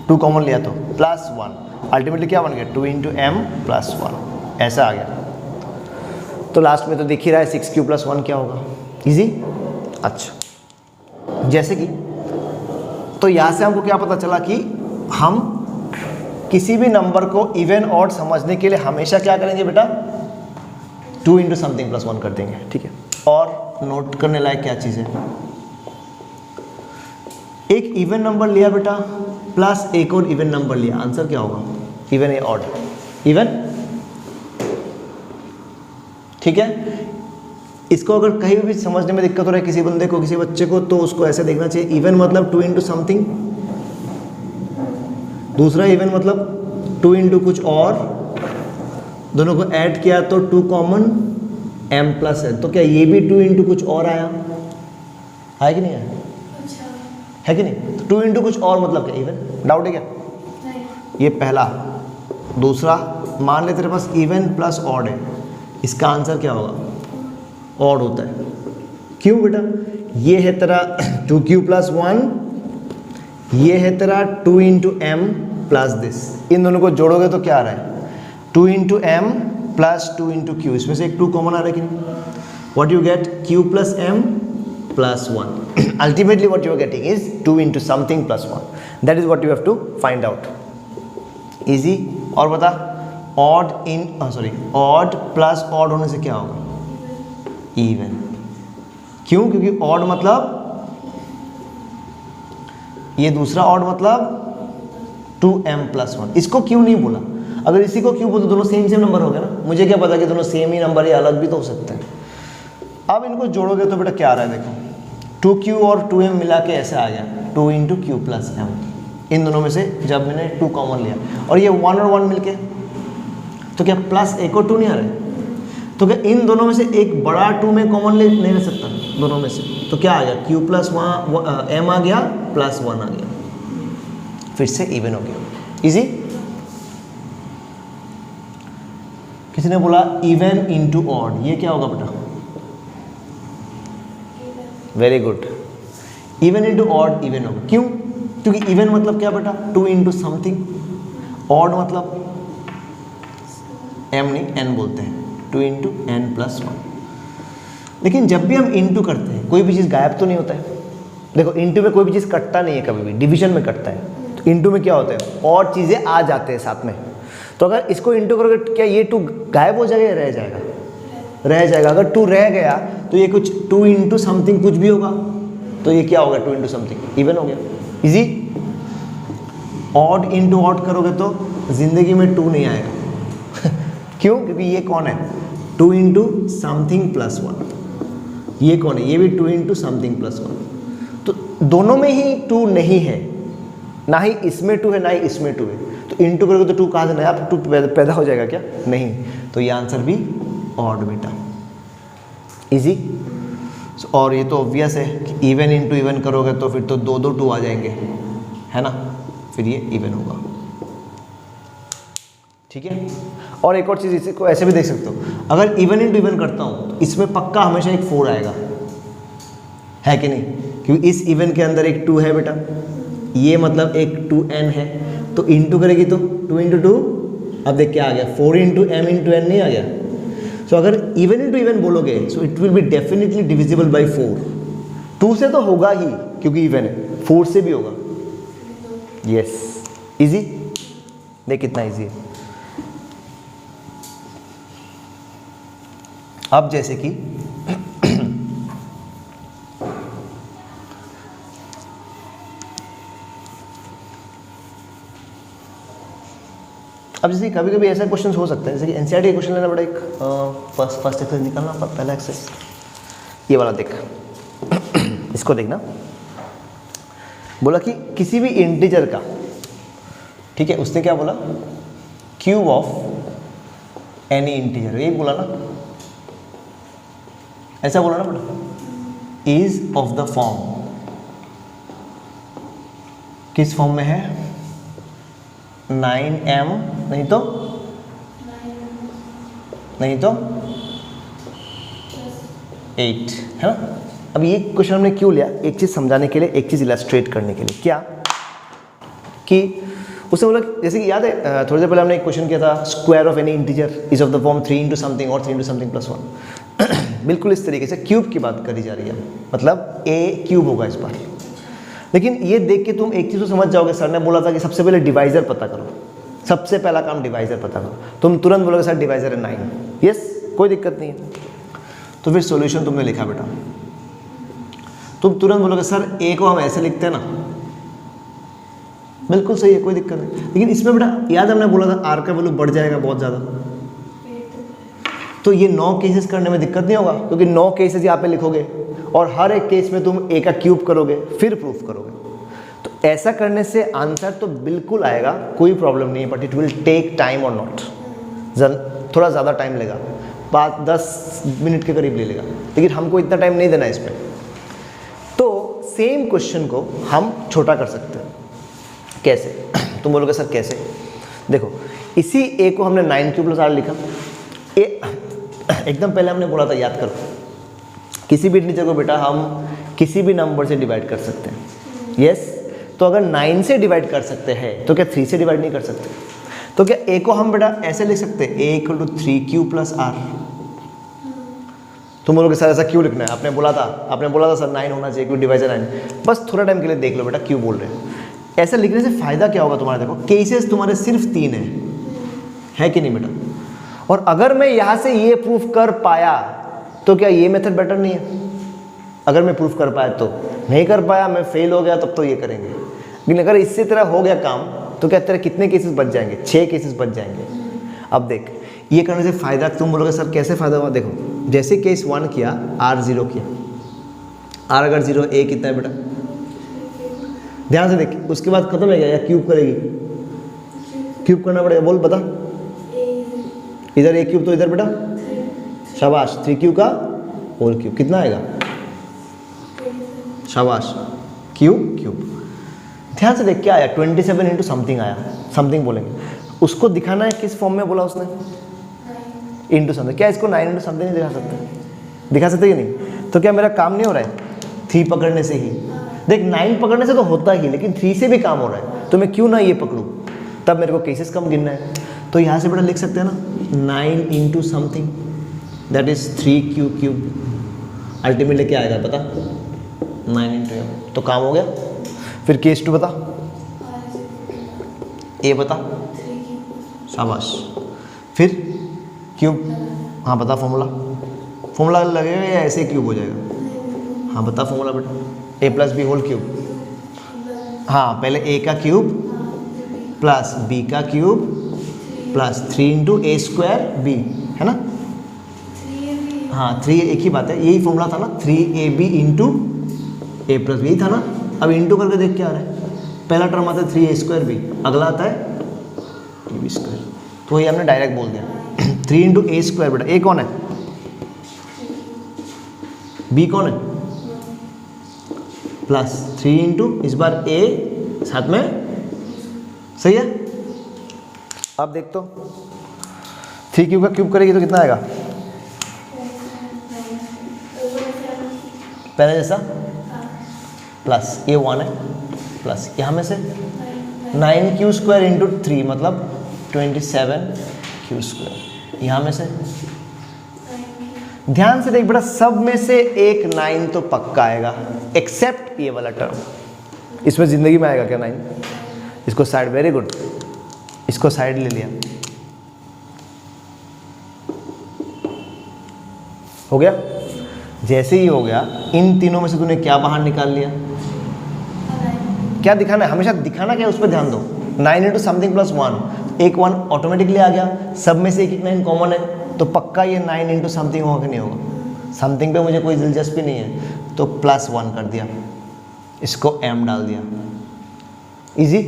Speaker 1: 2 कॉमन लिया तो +1, अल्टीमेटली क्या बन गया 2 × m+1, ऐसा आ गया। तो लास्ट में तो दिख ही रहा है 6q+1 क्या होगा, इजी। अच्छा, जैसे कि तो यहाँ से हमको क्या पता चला कि हम किसी भी नंबर को इवन ऑड समझने के लिए हमेशा क्या करेंगे बेटा, 2 × something+1 कर देंगे, ठीक है। और नोट करने लायक क्या चीज़ है, एक इवन नंबर लिया बेटा प्लस एक और इवन नंबर लिया, आंसर क्या होगा, इवन या ऑड? इवन, ठीक है। इसको अगर कहीं भी समझने में दिक्कत हो रहा है किसी बंदे को, किसी बच्चे को, तो उसको ऐसे देखना चाहिए, इवन मतलब 2 × something, दूसरा इवन मतलब 2 × कुछ और, दोनों को ऐड किया तो 2 कॉमन m+ है, तो क्या ये भी 2 × कुछ और आया कि नहीं आया? अच्छा। है कि नहीं? तो 2 × कुछ और मतलब क्या, इवन? डाउट है क्या? नहीं। ये पहला। दूसरा, मान ले तेरे पास इवन प्लस ऑड है, इसका आंसर क्या होगा, ऑड होता है। क्यों बेटा? ये है तेरा 2q+1, ये है तेरा 2 × m प्लस दिस, इन दोनों को जोड़ोगे तो क्या आ रहा है, 2 × m प्लस 2 × q, इसमें से एक 2 कॉमन आ रहा है कि नहीं? What you get, q + m + 1। Ultimately what you are getting is 2 × something + 1, that is what you have to find out. Easy. और बता, ऑड ऑड प्लस ऑड होने से क्या होगा, इवन। क्यों? क्योंकि ऑड मतलब ये, दूसरा ऑड मतलब 2m + 1। इसको क्यों नहीं बोला? अगर इसी को क्यों बोलते, दोनों सेम नंबर हो गया ना। मुझे क्या पता कि दोनों सेम ही नंबर या अलग भी तो हो सकते हैं। अब इनको जोड़ोगे तो बेटा क्या आ रहा है, देखो 2q और 2m मिला के ऐसे आ गया 2 × q + m। इन दोनों में से जब मैंने 2 कॉमन लिया और ये 1 और 1 मिलके, तो क्या प्लस एक और 2 नहीं आ रहा है? तो क्या इन दोनों में से एक बड़ा 2 में कॉमन नहीं ले सकता दोनों में से? तो क्या आ गया, q + m आ गया +1 आ गया, फिर से इवन हो गया। इजी। किसी ने बोला इवन × ऑड, ये क्या होगा बेटा, very good. Even into odd even होगा, क्यों? क्योंकि इवन मतलब क्या बेटा, 2 इंटू समथिंग, ऑड मतलब m नहीं n बोलते हैं, 2 इंटू n प्लस 1। लेकिन जब भी हम इंटू करते हैं कोई भी चीज़ गायब तो नहीं होता है। देखो इंटू में कोई भी चीज़ कटता नहीं है, कभी भी डिवीजन में कटता है। तो इंटू में क्या होता है, और चीज़ें आ जाते हैं साथ में। तो अगर इसको इंटू करोगे क्या ये 2 गायब हो जाएगा या रह जाएगा? रह जाएगा। अगर 2 रह गया तो ये कुछ 2 इंटू समथिंग कुछ भी होगा, तो ये क्या होगा, 2 इंटू समथिंग, इवन हो गया। इजी। ऑड इंटू ऑड करोगे तो जिंदगी में 2 नहीं आएगा क्यों? क्योंकि ये कौन है, 2 इंटू समथिंग प्लस 1। ये कौन है, ये भी 2 इंटू समथिंग प्लस 1। तो दोनों में ही 2 नहीं है, ना ही इसमें 2 है ना ही इसमें 2 है। तो इंटू करोगे तो 2 कहाँ से नया 2 पैदा हो जाएगा क्या? नहीं। तो ये आंसर भी ऑड बेटा। इजी। और ये तो ऑब्वियस है कि इवन इंटू इवन करोगे तो फिर तो 2 2 आ जाएंगे, है ना, फिर ये इवन होगा। ठीक है। और एक और चीज़, इसको ऐसे भी देख सकते हो, अगर इवन इंटू इवन करता हूँ तो इसमें पक्का हमेशा एक 4 आएगा, है कि नहीं? क्योंकि इस इवन के अंदर एक 2 है बेटा, ये मतलब एक 2n है, तो इंटू करेगी तो 2 इंटू 2, अब देख क्या आ गया, 4 इंटू m इंटू n नहीं आ गया? सो अगर इवन इंटू इवन बोलोगे so it will be definitely divisible by 4। 2 से तो होगा ही क्योंकि इवन है, 4 से भी होगा। यस। इजी। देख कितना इजी है। अब जैसे कि अब जैसे कभी कभी ऐसा क्वेश्चन हो सकता है, जैसे कि एनसीईआरटी क्वेश्चन लेना बड़ा एक फर्स्ट एक्सरसाइज निकालना, पहला एक्सरसाइज ये वाला देख इसको देखना। बोला कि किसी भी इंटीजर का, ठीक है, उसने क्या बोला, क्यूब ऑफ एनी इंटीजर, यही बोला ना, ऐसा बोला ना बेटा, इज ऑफ द फॉर्म, किस फॉर्म में है, 9m नहीं तो 8, है ना। अब ये क्वेश्चन हमने क्यों लिया, एक चीज़ समझाने के लिए, एक चीज़ इलस्ट्रेट करने के लिए। क्या कि उसने बोला, जैसे कि याद है थोड़ी देर पहले हमने एक क्वेश्चन किया था, square of any integer is of the form 3 into something और 3 इंटू समथिंग प्लस 1। बिल्कुल इस तरीके से क्यूब की बात करी जा रही है, मतलब a क्यूब होगा इस बार। लेकिन ये देख के तुम एक चीज़ तो समझ जाओगे, सर ने बोला था कि सबसे पहले डिवाइजर पता करो, सबसे पहला काम डिवाइजर पता करो। तुम तुरंत बोलोगे सर डिवाइजर है 9, यस, कोई दिक्कत नहीं है। तो फिर सॉल्यूशन तुमने लिखा बेटा, तुम तुरंत बोलोगे सर a को हम ऐसे लिखते हैं ना, बिल्कुल सही है, कोई दिक्कत नहीं। लेकिन इसमें बेटा याद हमने बोला था r का वैल्यू बढ़ जाएगा बहुत ज़्यादा, तो ये 9 केसेस करने में दिक्कत नहीं होगा, क्योंकि 9 केसेस यहाँ पे लिखोगे और हर एक केस में तुम a का क्यूब करोगे फिर प्रूफ करोगे। तो ऐसा करने से आंसर तो बिल्कुल आएगा, कोई प्रॉब्लम नहीं है, but it will take time और नॉट, थोड़ा ज़्यादा टाइम लेगा, 5-10 मिनट के करीब ले लेगा, लेकिन हमको इतना टाइम नहीं देना इस पर। तो सेम क्वेश्चन को हम छोटा कर सकते हैं। कैसे? तुम बोलोगे सर कैसे? देखो, इसी a को हमने 9 क्यूब प्लस r लिखा, एकदम पहले हमने बोला था, याद करो, किसी भी इंटीजर को बेटा हम किसी भी नंबर से डिवाइड कर सकते हैं, यस। तो अगर 9 से डिवाइड कर सकते हैं तो क्या 3 से डिवाइड नहीं कर सकते? तो क्या a को हम बेटा ऐसे लिख सकते हैं, a equal to 3q plus r। तुम बोलोगे सर ऐसा क्यों लिखना है, आपने बोला था सर 9 होना चाहिए क्योंकि डिवाइजर 9। बस थोड़ा टाइम के लिए देख लो बेटा क्यों बोल रहे हैं। ऐसा लिखने से फ़ायदा क्या होगा तुम्हारा, देखो केसेस तुम्हारे सिर्फ 3 है कि नहीं बेटा। और अगर मैं यहाँ से ये प्रूफ कर पाया तो क्या ये मेथड बेटर नहीं है? अगर मैं प्रूफ कर पाया तो, नहीं कर पाया मैं फेल हो गया तब तो ये करेंगे। लेकिन अगर इससे तरह हो गया काम तो क्या तेरे कितने केसेस बच जाएंगे? 6 केसेस बच जाएंगे। अब देख, ये करने से फ़ायदा, तुम बोलोगे सर कैसे फ़ायदा हुआ? देखो, जैसे केस 1 किया, r 0 किया, r अगर 0, a कितना है बेटा? ध्यान से देख, उसके बाद खत्म है गया या क्यूब करेगी? क्यूब करना पड़ेगा, बोल बता। इधर a क्यूब तो इधर बेटा, शाबाश, 3 क्यूब का होल क्यूब कितना आएगा? शाबाश, क्यूब। ध्यान से देख क्या आया, 27 इंटू समथिंग आया, समथिंग बोलेंगे उसको दिखाना है किस फॉर्म में बोला उसने, इंटू समथिंग। क्या इसको 9 इंटू समथिंग नहीं दिखा सकते कि नहीं? तो क्या मेरा काम नहीं हो रहा है? 3 पकड़ने से ही। देख 9 पकड़ने से तो होता ही, लेकिन 3 से भी काम हो रहा है, तो मैं क्यों ना ये पकड़ूँ, तब मेरे को केसेस कम गिनना है। तो यहाँ से बेटा लिख सकते हैं ना 9 into something that is 3q cube. Ultimately क्या आएगा पता, 9 इंटू एम, तो काम हो गया। फिर केस 2 बता, ए बता, शाबाश। फिर क्यूब, हाँ बता फॉर्मूला लगेगा या ऐसे क्यूब हो जाएगा, हाँ बता फॉर्मूला बेटा। ए प्लस बी होल क्यूब, हाँ पहले ए का क्यूब प्लस बी का cube plus 3 into a square B, है ना, हाँ 3 एक ही बात है, यही फॉर्मूला था ना, 3ab इंटू ए प्लस बी था ना। अब इंटू करके देख क्या आ रहा है, पहला टर्म आता है 3a स्क्वायर बी, अगला आता है b स्क्वायर, तो वही हमने डायरेक्ट बोल दिया 3 इंटू ए स्क्वायर। बेटा ए कौन है, बी कौन है, प्लस 3 इंटू इस बार ए साथ में, सही है। अब देख तो 3 क्यूब का क्यूब करेगी तो कितना आएगा, पहले जैसा प्लस ये 1 है, प्लस यहाँ में से 9q स्क्वायर इंटू 3 मतलब 27q स्क्वायर, यहाँ में से ध्यान से देख बेटा, सब में से एक 9 तो पक्का आएगा एक्सेप्ट ये वाला टर्म, इसमें जिंदगी में आएगा क्या 9, इसको साइड, वेरी गुड, इसको साइड ले लिया, हो गया। जैसे ही हो गया, इन तीनों में से तूने क्या बाहर निकाल लिया, क्या दिखाना है, हमेशा दिखाना क्या है उस पर ध्यान दो। 9 इंटू समथिंग प्लस 1, एक 1 ऑटोमेटिकली आ गया, सब में से एक 9 कॉमन है, तो पक्का ये 9 इंटू समथिंग होगा कि नहीं होगा, समथिंग पे मुझे कोई दिलचस्पी नहीं है, तो प्लस 1 कर दिया, इसको m डाल दिया, इजी।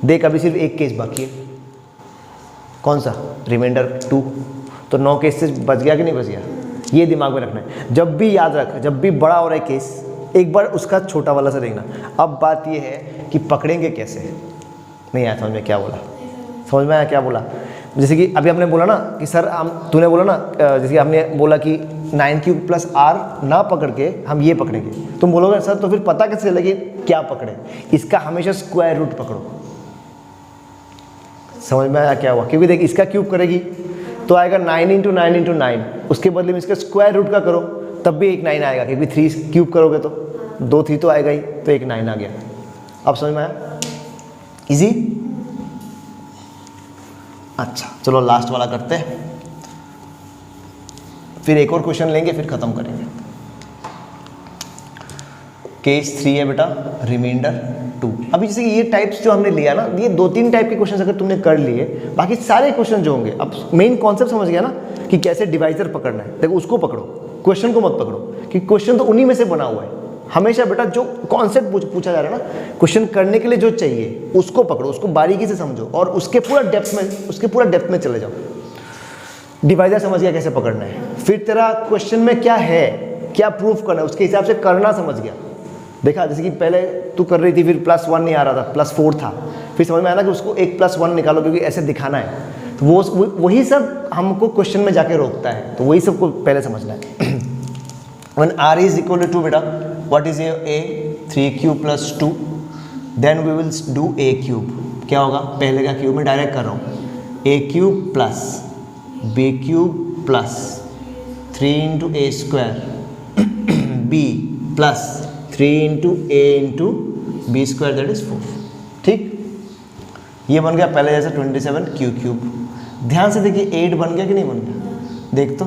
Speaker 1: देख अभी सिर्फ एक केस बाकी है, कौन सा, रिमाइंडर 2, तो 9 केस से बच गया कि नहीं बच गया, ये दिमाग में रखना है। जब भी याद रख, जब भी बड़ा हो रहा है केस, एक बार उसका छोटा वाला से देखना। अब बात ये है कि पकड़ेंगे कैसे, नहीं आया समझ में क्या बोला, समझ में आया क्या बोला। जैसे कि अभी हमने बोला ना कि सर तूने बोला ना, जैसे कि हमने बोला कि 9q प्लस r ना पकड़ के हम ये पकड़ेंगे, तुम बोलोगे सर तो फिर पता कैसे चले कि क्या पकड़े, इसका हमेशा स्क्वायर रूट पकड़ो। समझ में आया क्या हुआ, क्योंकि देख इसका क्यूब करेगी तो आएगा 9 इंटू 9 इंटू 9, उसके बदले में इसका स्क्वायर रूट का करो तब भी एक 9 आएगा, क्योंकि 3 क्यूब करोगे तो 2 3 तो आएगा ही, तो एक 9 आ गया। अब समझ में आया, इजी। अच्छा चलो लास्ट वाला करते हैं, फिर एक और क्वेश्चन लेंगे, फिर खत्म करेंगे। केस 3 है बेटा, रिमाइंडर 2। अभी जैसे कि ये टाइप्स जो हमने लिया ना, ये 2-3 टाइप के क्वेश्चन अगर तुमने कर लिए, बाकी सारे क्वेश्चन जो होंगे, अब मेन कॉन्सेप्ट समझ गया ना कि कैसे डिवाइजर पकड़ना है, देखो उसको पकड़ो, क्वेश्चन को मत पकड़ो, कि क्वेश्चन तो उन्हीं में से बना हुआ है। हमेशा बेटा जो कॉन्सेप्ट पूछा जा रहा है ना, क्वेश्चन करने के लिए जो चाहिए उसको पकड़ो, उसको बारीकी से समझो और उसके पूरा डेप्थ में चले जाओ। डिवाइजर समझ गया कैसे पकड़ना है, फिर तेरा क्वेश्चन में क्या है, क्या प्रूफ करना है, उसके हिसाब से करना समझ गया। देखा जैसे कि पहले तू कर रही थी, फिर +1 नहीं आ रहा था, +4 था, फिर समझ में आया ना कि उसको एक +1 निकालो क्योंकि ऐसे दिखाना है, तो वही सब हमको क्वेश्चन में जाके रोकता है, तो वही सबको पहले समझना है। When r is equal to बेटा, what is a 3q plus 2, then we will do a cube। क्या होगा, पहले का क्यूब में डायरेक्ट कर रहा हूँ, a cube plus b cube plus 3 into a square b plus 3 into a into b square that is 4। ठीक, ये बन गया पहले जैसे 27q क्यूब। ध्यान से देखिए 8 बन गया कि नहीं बन गया, देख तो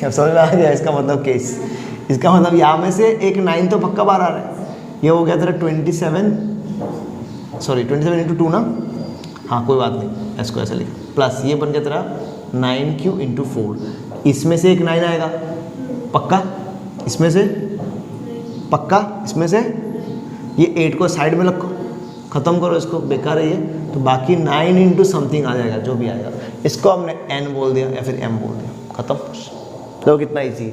Speaker 1: अब समझ में आ गया इसका मतलब केस, इसका मतलब यहाँ में से एक 9 तो पक्का बाहर आ रहा है। ये हो गया तेरा 27 इंटू 2 ना, हाँ कोई बात नहीं, इसको ऐसे लिखा, प्लस ये बन गया तेरा 9q इंटू 4, इसमें से एक 9 आएगा पक्का, इसमें से पक्का, इसमें से ये 8 को साइड में रखो, ख़त्म करो इसको, बेकार है ये, तो बाकी 9 इंटू समथिंग आ जाएगा, जो भी आएगा, इसको हमने n बोल दिया या फिर m बोल दिया, ख़त्म। तो कितना इजी है।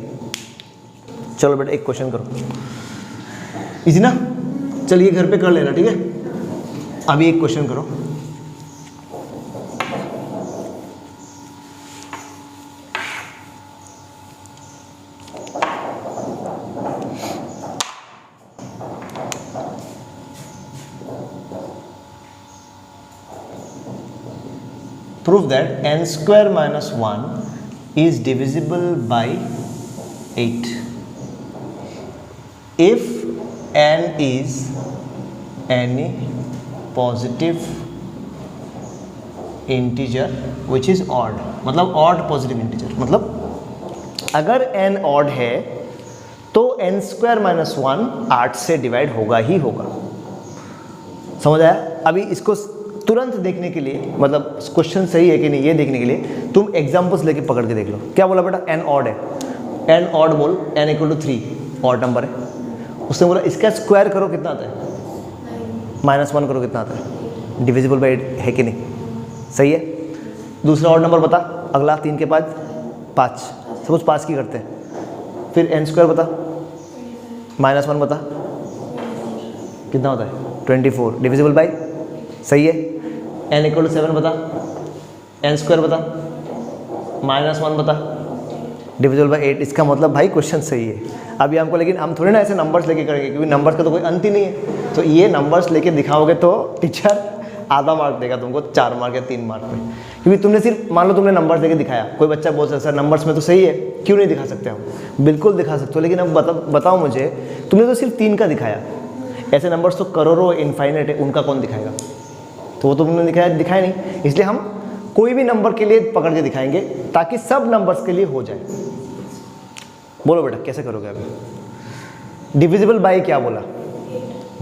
Speaker 1: चलो बेटा एक क्वेश्चन करो, इजी ना, चलिए घर पे कर लेना, ठीक है। अभी एक क्वेश्चन करो, prove that n square minus 1 is divisible by 8 if n is any positive integer which is odd, मतलब ऑड पॉजिटिव इंटीजर, मतलब अगर n ऑड है तो n स्क्वायर माइनस 1 8 से डिवाइड होगा ही होगा। समझ आया? अभी इसको तुरंत देखने के लिए, मतलब क्वेश्चन सही है कि नहीं ये देखने के लिए तुम एग्जांपल्स लेके पकड़ के देख लो। क्या बोला बेटा? n ऑड है, n ऑड बोल, n equal to 3 odd number है। उसने बोला इसका स्क्वायर करो कितना आता है, -1 करो कितना आता है, डिविजिबल बाई 8 है कि नहीं? सही है। दूसरा ऑड नंबर बता, अगला 3 के बाद 5, सपोज 5 की करते हैं, फिर n स्क्वायर बता, -1 बता कितना होता है 24, डिविजिबल बाई, सही है। n इक्वल टू 7 बता, n स्क्वायर बता, -1 बता, डिविजिबल बाई 8। इसका मतलब भाई क्वेश्चन सही है। अभी हमको, लेकिन हम थोड़े ना ऐसे नंबर्स लेके करेंगे क्योंकि नंबर्स का तो कोई अंत ही नहीं है। तो ये नंबर्स लेके दिखाओगे तो टीचर आधा मार्क देगा तुमको, 4 मार्क या 3 मार्क में, क्योंकि तुमने सिर्फ मान लो तुमने नंबर्स लेके दिखाया। कोई बच्चा बोल सकता है सर नंबर्स में तो सही है, क्यों नहीं दिखा सकते हम? बिल्कुल दिखा सकते हो, लेकिन अब बताओ मुझे, तुमने तो सिर्फ 3 का दिखाया, ऐसे नंबर्स तो करोड़ों इनफाइनाइट है, उनका कौन दिखाएगा? तो वो तो तुमने दिखाया नहीं। इसलिए हम कोई भी नंबर के लिए पकड़ के दिखाएंगे ताकि सब नंबर्स के लिए हो जाए। बोलो बेटा कैसे करोगे? अभी डिविजिबल बाई क्या बोला?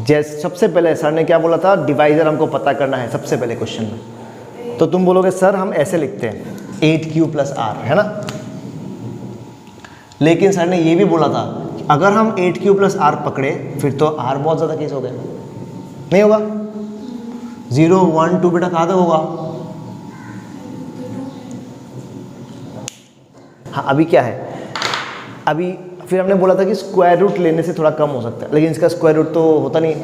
Speaker 1: जैसे सबसे पहले सर ने क्या बोला था, डिवाइजर हमको पता करना है सबसे पहले क्वेश्चन में। तो तुम बोलोगे सर हम ऐसे लिखते हैं 8q प्लस r, है ना? लेकिन सर ने ये भी बोला था अगर हम 8q प्लस r पकड़े फिर तो r बहुत ज़्यादा केस हो गया, नहीं होगा? 0 1 2 बेटा कहाँ तक होगा? हाँ अभी क्या है, अभी फिर हमने बोला था कि स्क्वायर रूट लेने से थोड़ा कम हो सकता है, लेकिन इसका स्क्वायर रूट तो होता नहीं,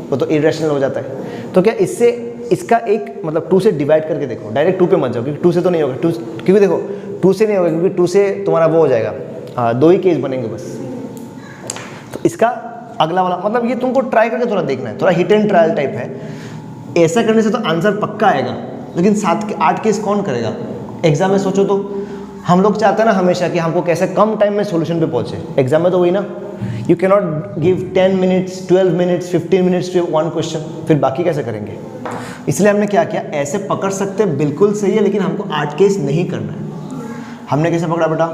Speaker 1: वो तो इरेशनल हो जाता है। तो क्या इससे इसका एक मतलब 2 से डिवाइड करके देखो, डायरेक्ट 2 पे मत जाओ क्योंकि 2 से तो नहीं होगा, 2 क्योंकि देखो 2 से नहीं होगा क्योंकि 2 से तुम्हारा वो हो जाएगा, 2 ही केस बनेंगे बस। तो इसका अगला वाला मतलब ये तुमको ट्राई करके थोड़ा देखना है, थोड़ा हिट एंड ट्रायल टाइप है। ऐसा करने से तो आंसर पक्का आएगा, लेकिन 7 के 8 केस कौन करेगा? एग्जाम में सोचो तो हम लोग चाहते हैं ना हमेशा कि हमको कैसे कम टाइम में सॉल्यूशन पे पहुंचे। एग्जाम में तो वही ना, you can not give 10 minutes 12 minutes 15 minutes to one question, फिर बाकी कैसे करेंगे? इसलिए हमने क्या किया, ऐसे पकड़ सकते बिल्कुल सही है, लेकिन हमको 8 केस नहीं करना है। हमने कैसे पकड़ा बेटा?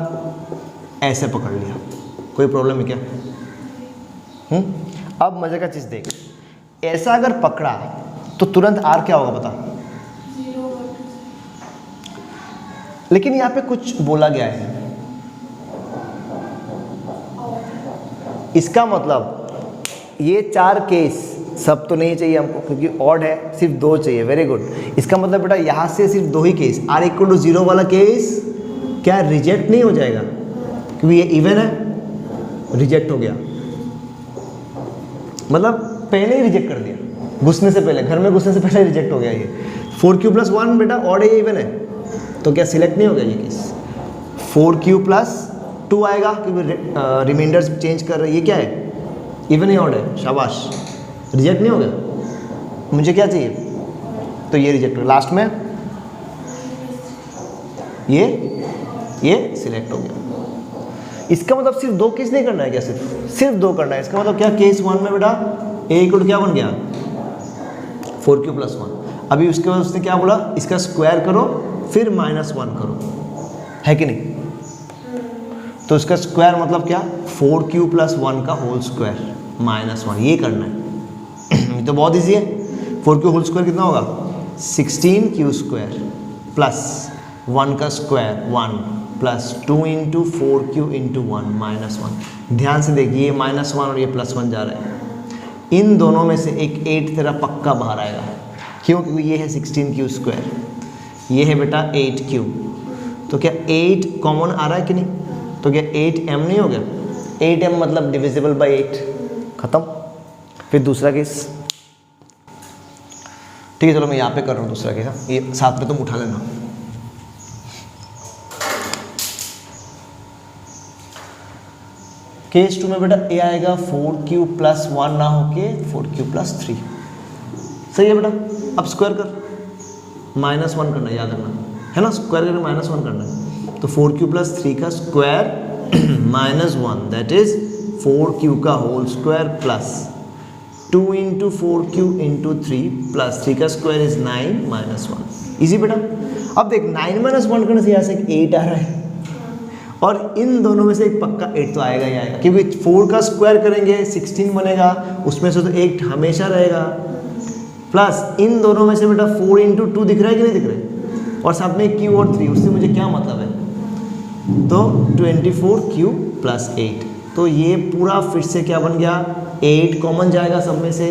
Speaker 1: ऐसे पकड़ लिया। कोई प्रॉब्लम है क्या? अब मजे का चीज़ देख, ऐसा अगर पकड़ा तो तुरंत आर क्या होगा बता? लेकिन यहाँ पे कुछ बोला गया है, इसका मतलब ये 4 केस सब तो नहीं चाहिए हमको क्योंकि ऑड है, सिर्फ 2 चाहिए। Very good. इसका मतलब बेटा यहाँ से सिर्फ 2 ही केस, r इक्वल टू 0 वाला केस क्या रिजेक्ट नहीं हो जाएगा क्योंकि ये इवन है, रिजेक्ट हो गया। मतलब पहले ही रिजेक्ट कर दिया, घुसने से पहले, घर में घुसने से पहले रिजेक्ट हो गया ये। 4q प्लस 1 बेटा ऑड है, इवन है, तो क्या सिलेक्ट नहीं हो गया ये केस? 4q प्लस 2 आएगा क्योंकि रिमाइंडर्स चेंज कर रहे हैं। ये क्या है? इवन ही ऑड है, शाबाश, रिजेक्ट नहीं हो गया। मुझे क्या चाहिए? तो ये रिजेक्ट हो गया। लास्ट में ये सिलेक्ट हो गया। इसका मतलब सिर्फ 2 केस नहीं करना है क्या? सिर्फ 2 करना है। इसका मतलब क्या? केस 1 में बेटा a इक्वल क्या बन गया? 4q plus 1। अभी उसके बाद उसने क्या बोला? इसका स्क्वायर करो फिर -1 करो, है कि नहीं? तो इसका स्क्वायर मतलब क्या? 4q प्लस 1 का होल स्क्वायर -1, ये करना है। तो बहुत इजी है। 4q होल स्क्वायर कितना होगा? 16q स्क्वायर प्लस 1 का square 1 plus 2 into 4q into 1 -1। ध्यान से देखिए, ये -1 और ये +1 जा रहा है, इन दोनों में से एक 8 तेरा पक्का बाहर आएगा। क्यों? क्योंकि ये है 16q स्क्वायर, ये है बेटा 8q। तो क्या 8 कॉमन आ रहा है कि नहीं? तो क्या 8m नहीं हो गया? 8m मतलब डिविजिबल बाई 8, खत्म। फिर दूसरा केस, ठीक है चलो मैं यहाँ पे कर रहा हूँ दूसरा केस, ये साथ में तुम उठा लेना। केस 2 में बेटा a आएगा 4q प्लस 1 ना होके 4q प्लस 3, सही है बेटा। अब स्क्वायर कर, -1 करना, याद रखना, है ना, स्क्वायर करके -1 करना है, तो 4q + 3 का स्क्वायर -1 दैट इज 4q का whole square plus 2 × 4q × 3 plus 3 का स्क्वायर इज 9 -1। इजी बेटा। अब देख 9 - 1 करने से यहाँ से एक 8 आ रहा है और इन दोनों में से एक पक्का 8 तो आएगा ही आएगा, क्योंकि 4 का स्क्वायर करेंगे 16 बनेगा, उसमें से तो 8 हमेशा रहेगा, प्लस इन दोनों में से बेटा 4 × 2 दिख रहा है कि नहीं दिख रहा है, और साथ में q और 3, उससे मुझे क्या मतलब है, तो 24q + 8, तो ये पूरा फिर से क्या बन गया, 8 कॉमन जाएगा सब में से,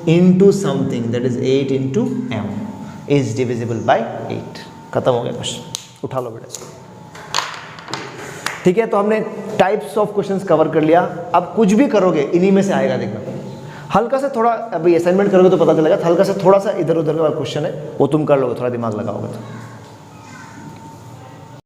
Speaker 1: into something that is 8 × m is divisible by 8। खत्म हो गया क्वेश्चन, उठा लो बेटा इसको। ठीक है, तो हमने टाइप्स ऑफ क्वेश्चंस कवर कर लिया। अब कुछ भी करोगे इन्हीं में से आएगा, देखना हल्का सा थोड़ा, अभी असाइनमेंट करोगे तो पता चलेगा, हल्का सा थोड़ा सा इधर उधर का क्वेश्चन है, वो तुम कर लोगे, थोड़ा दिमाग लगाओगे तो।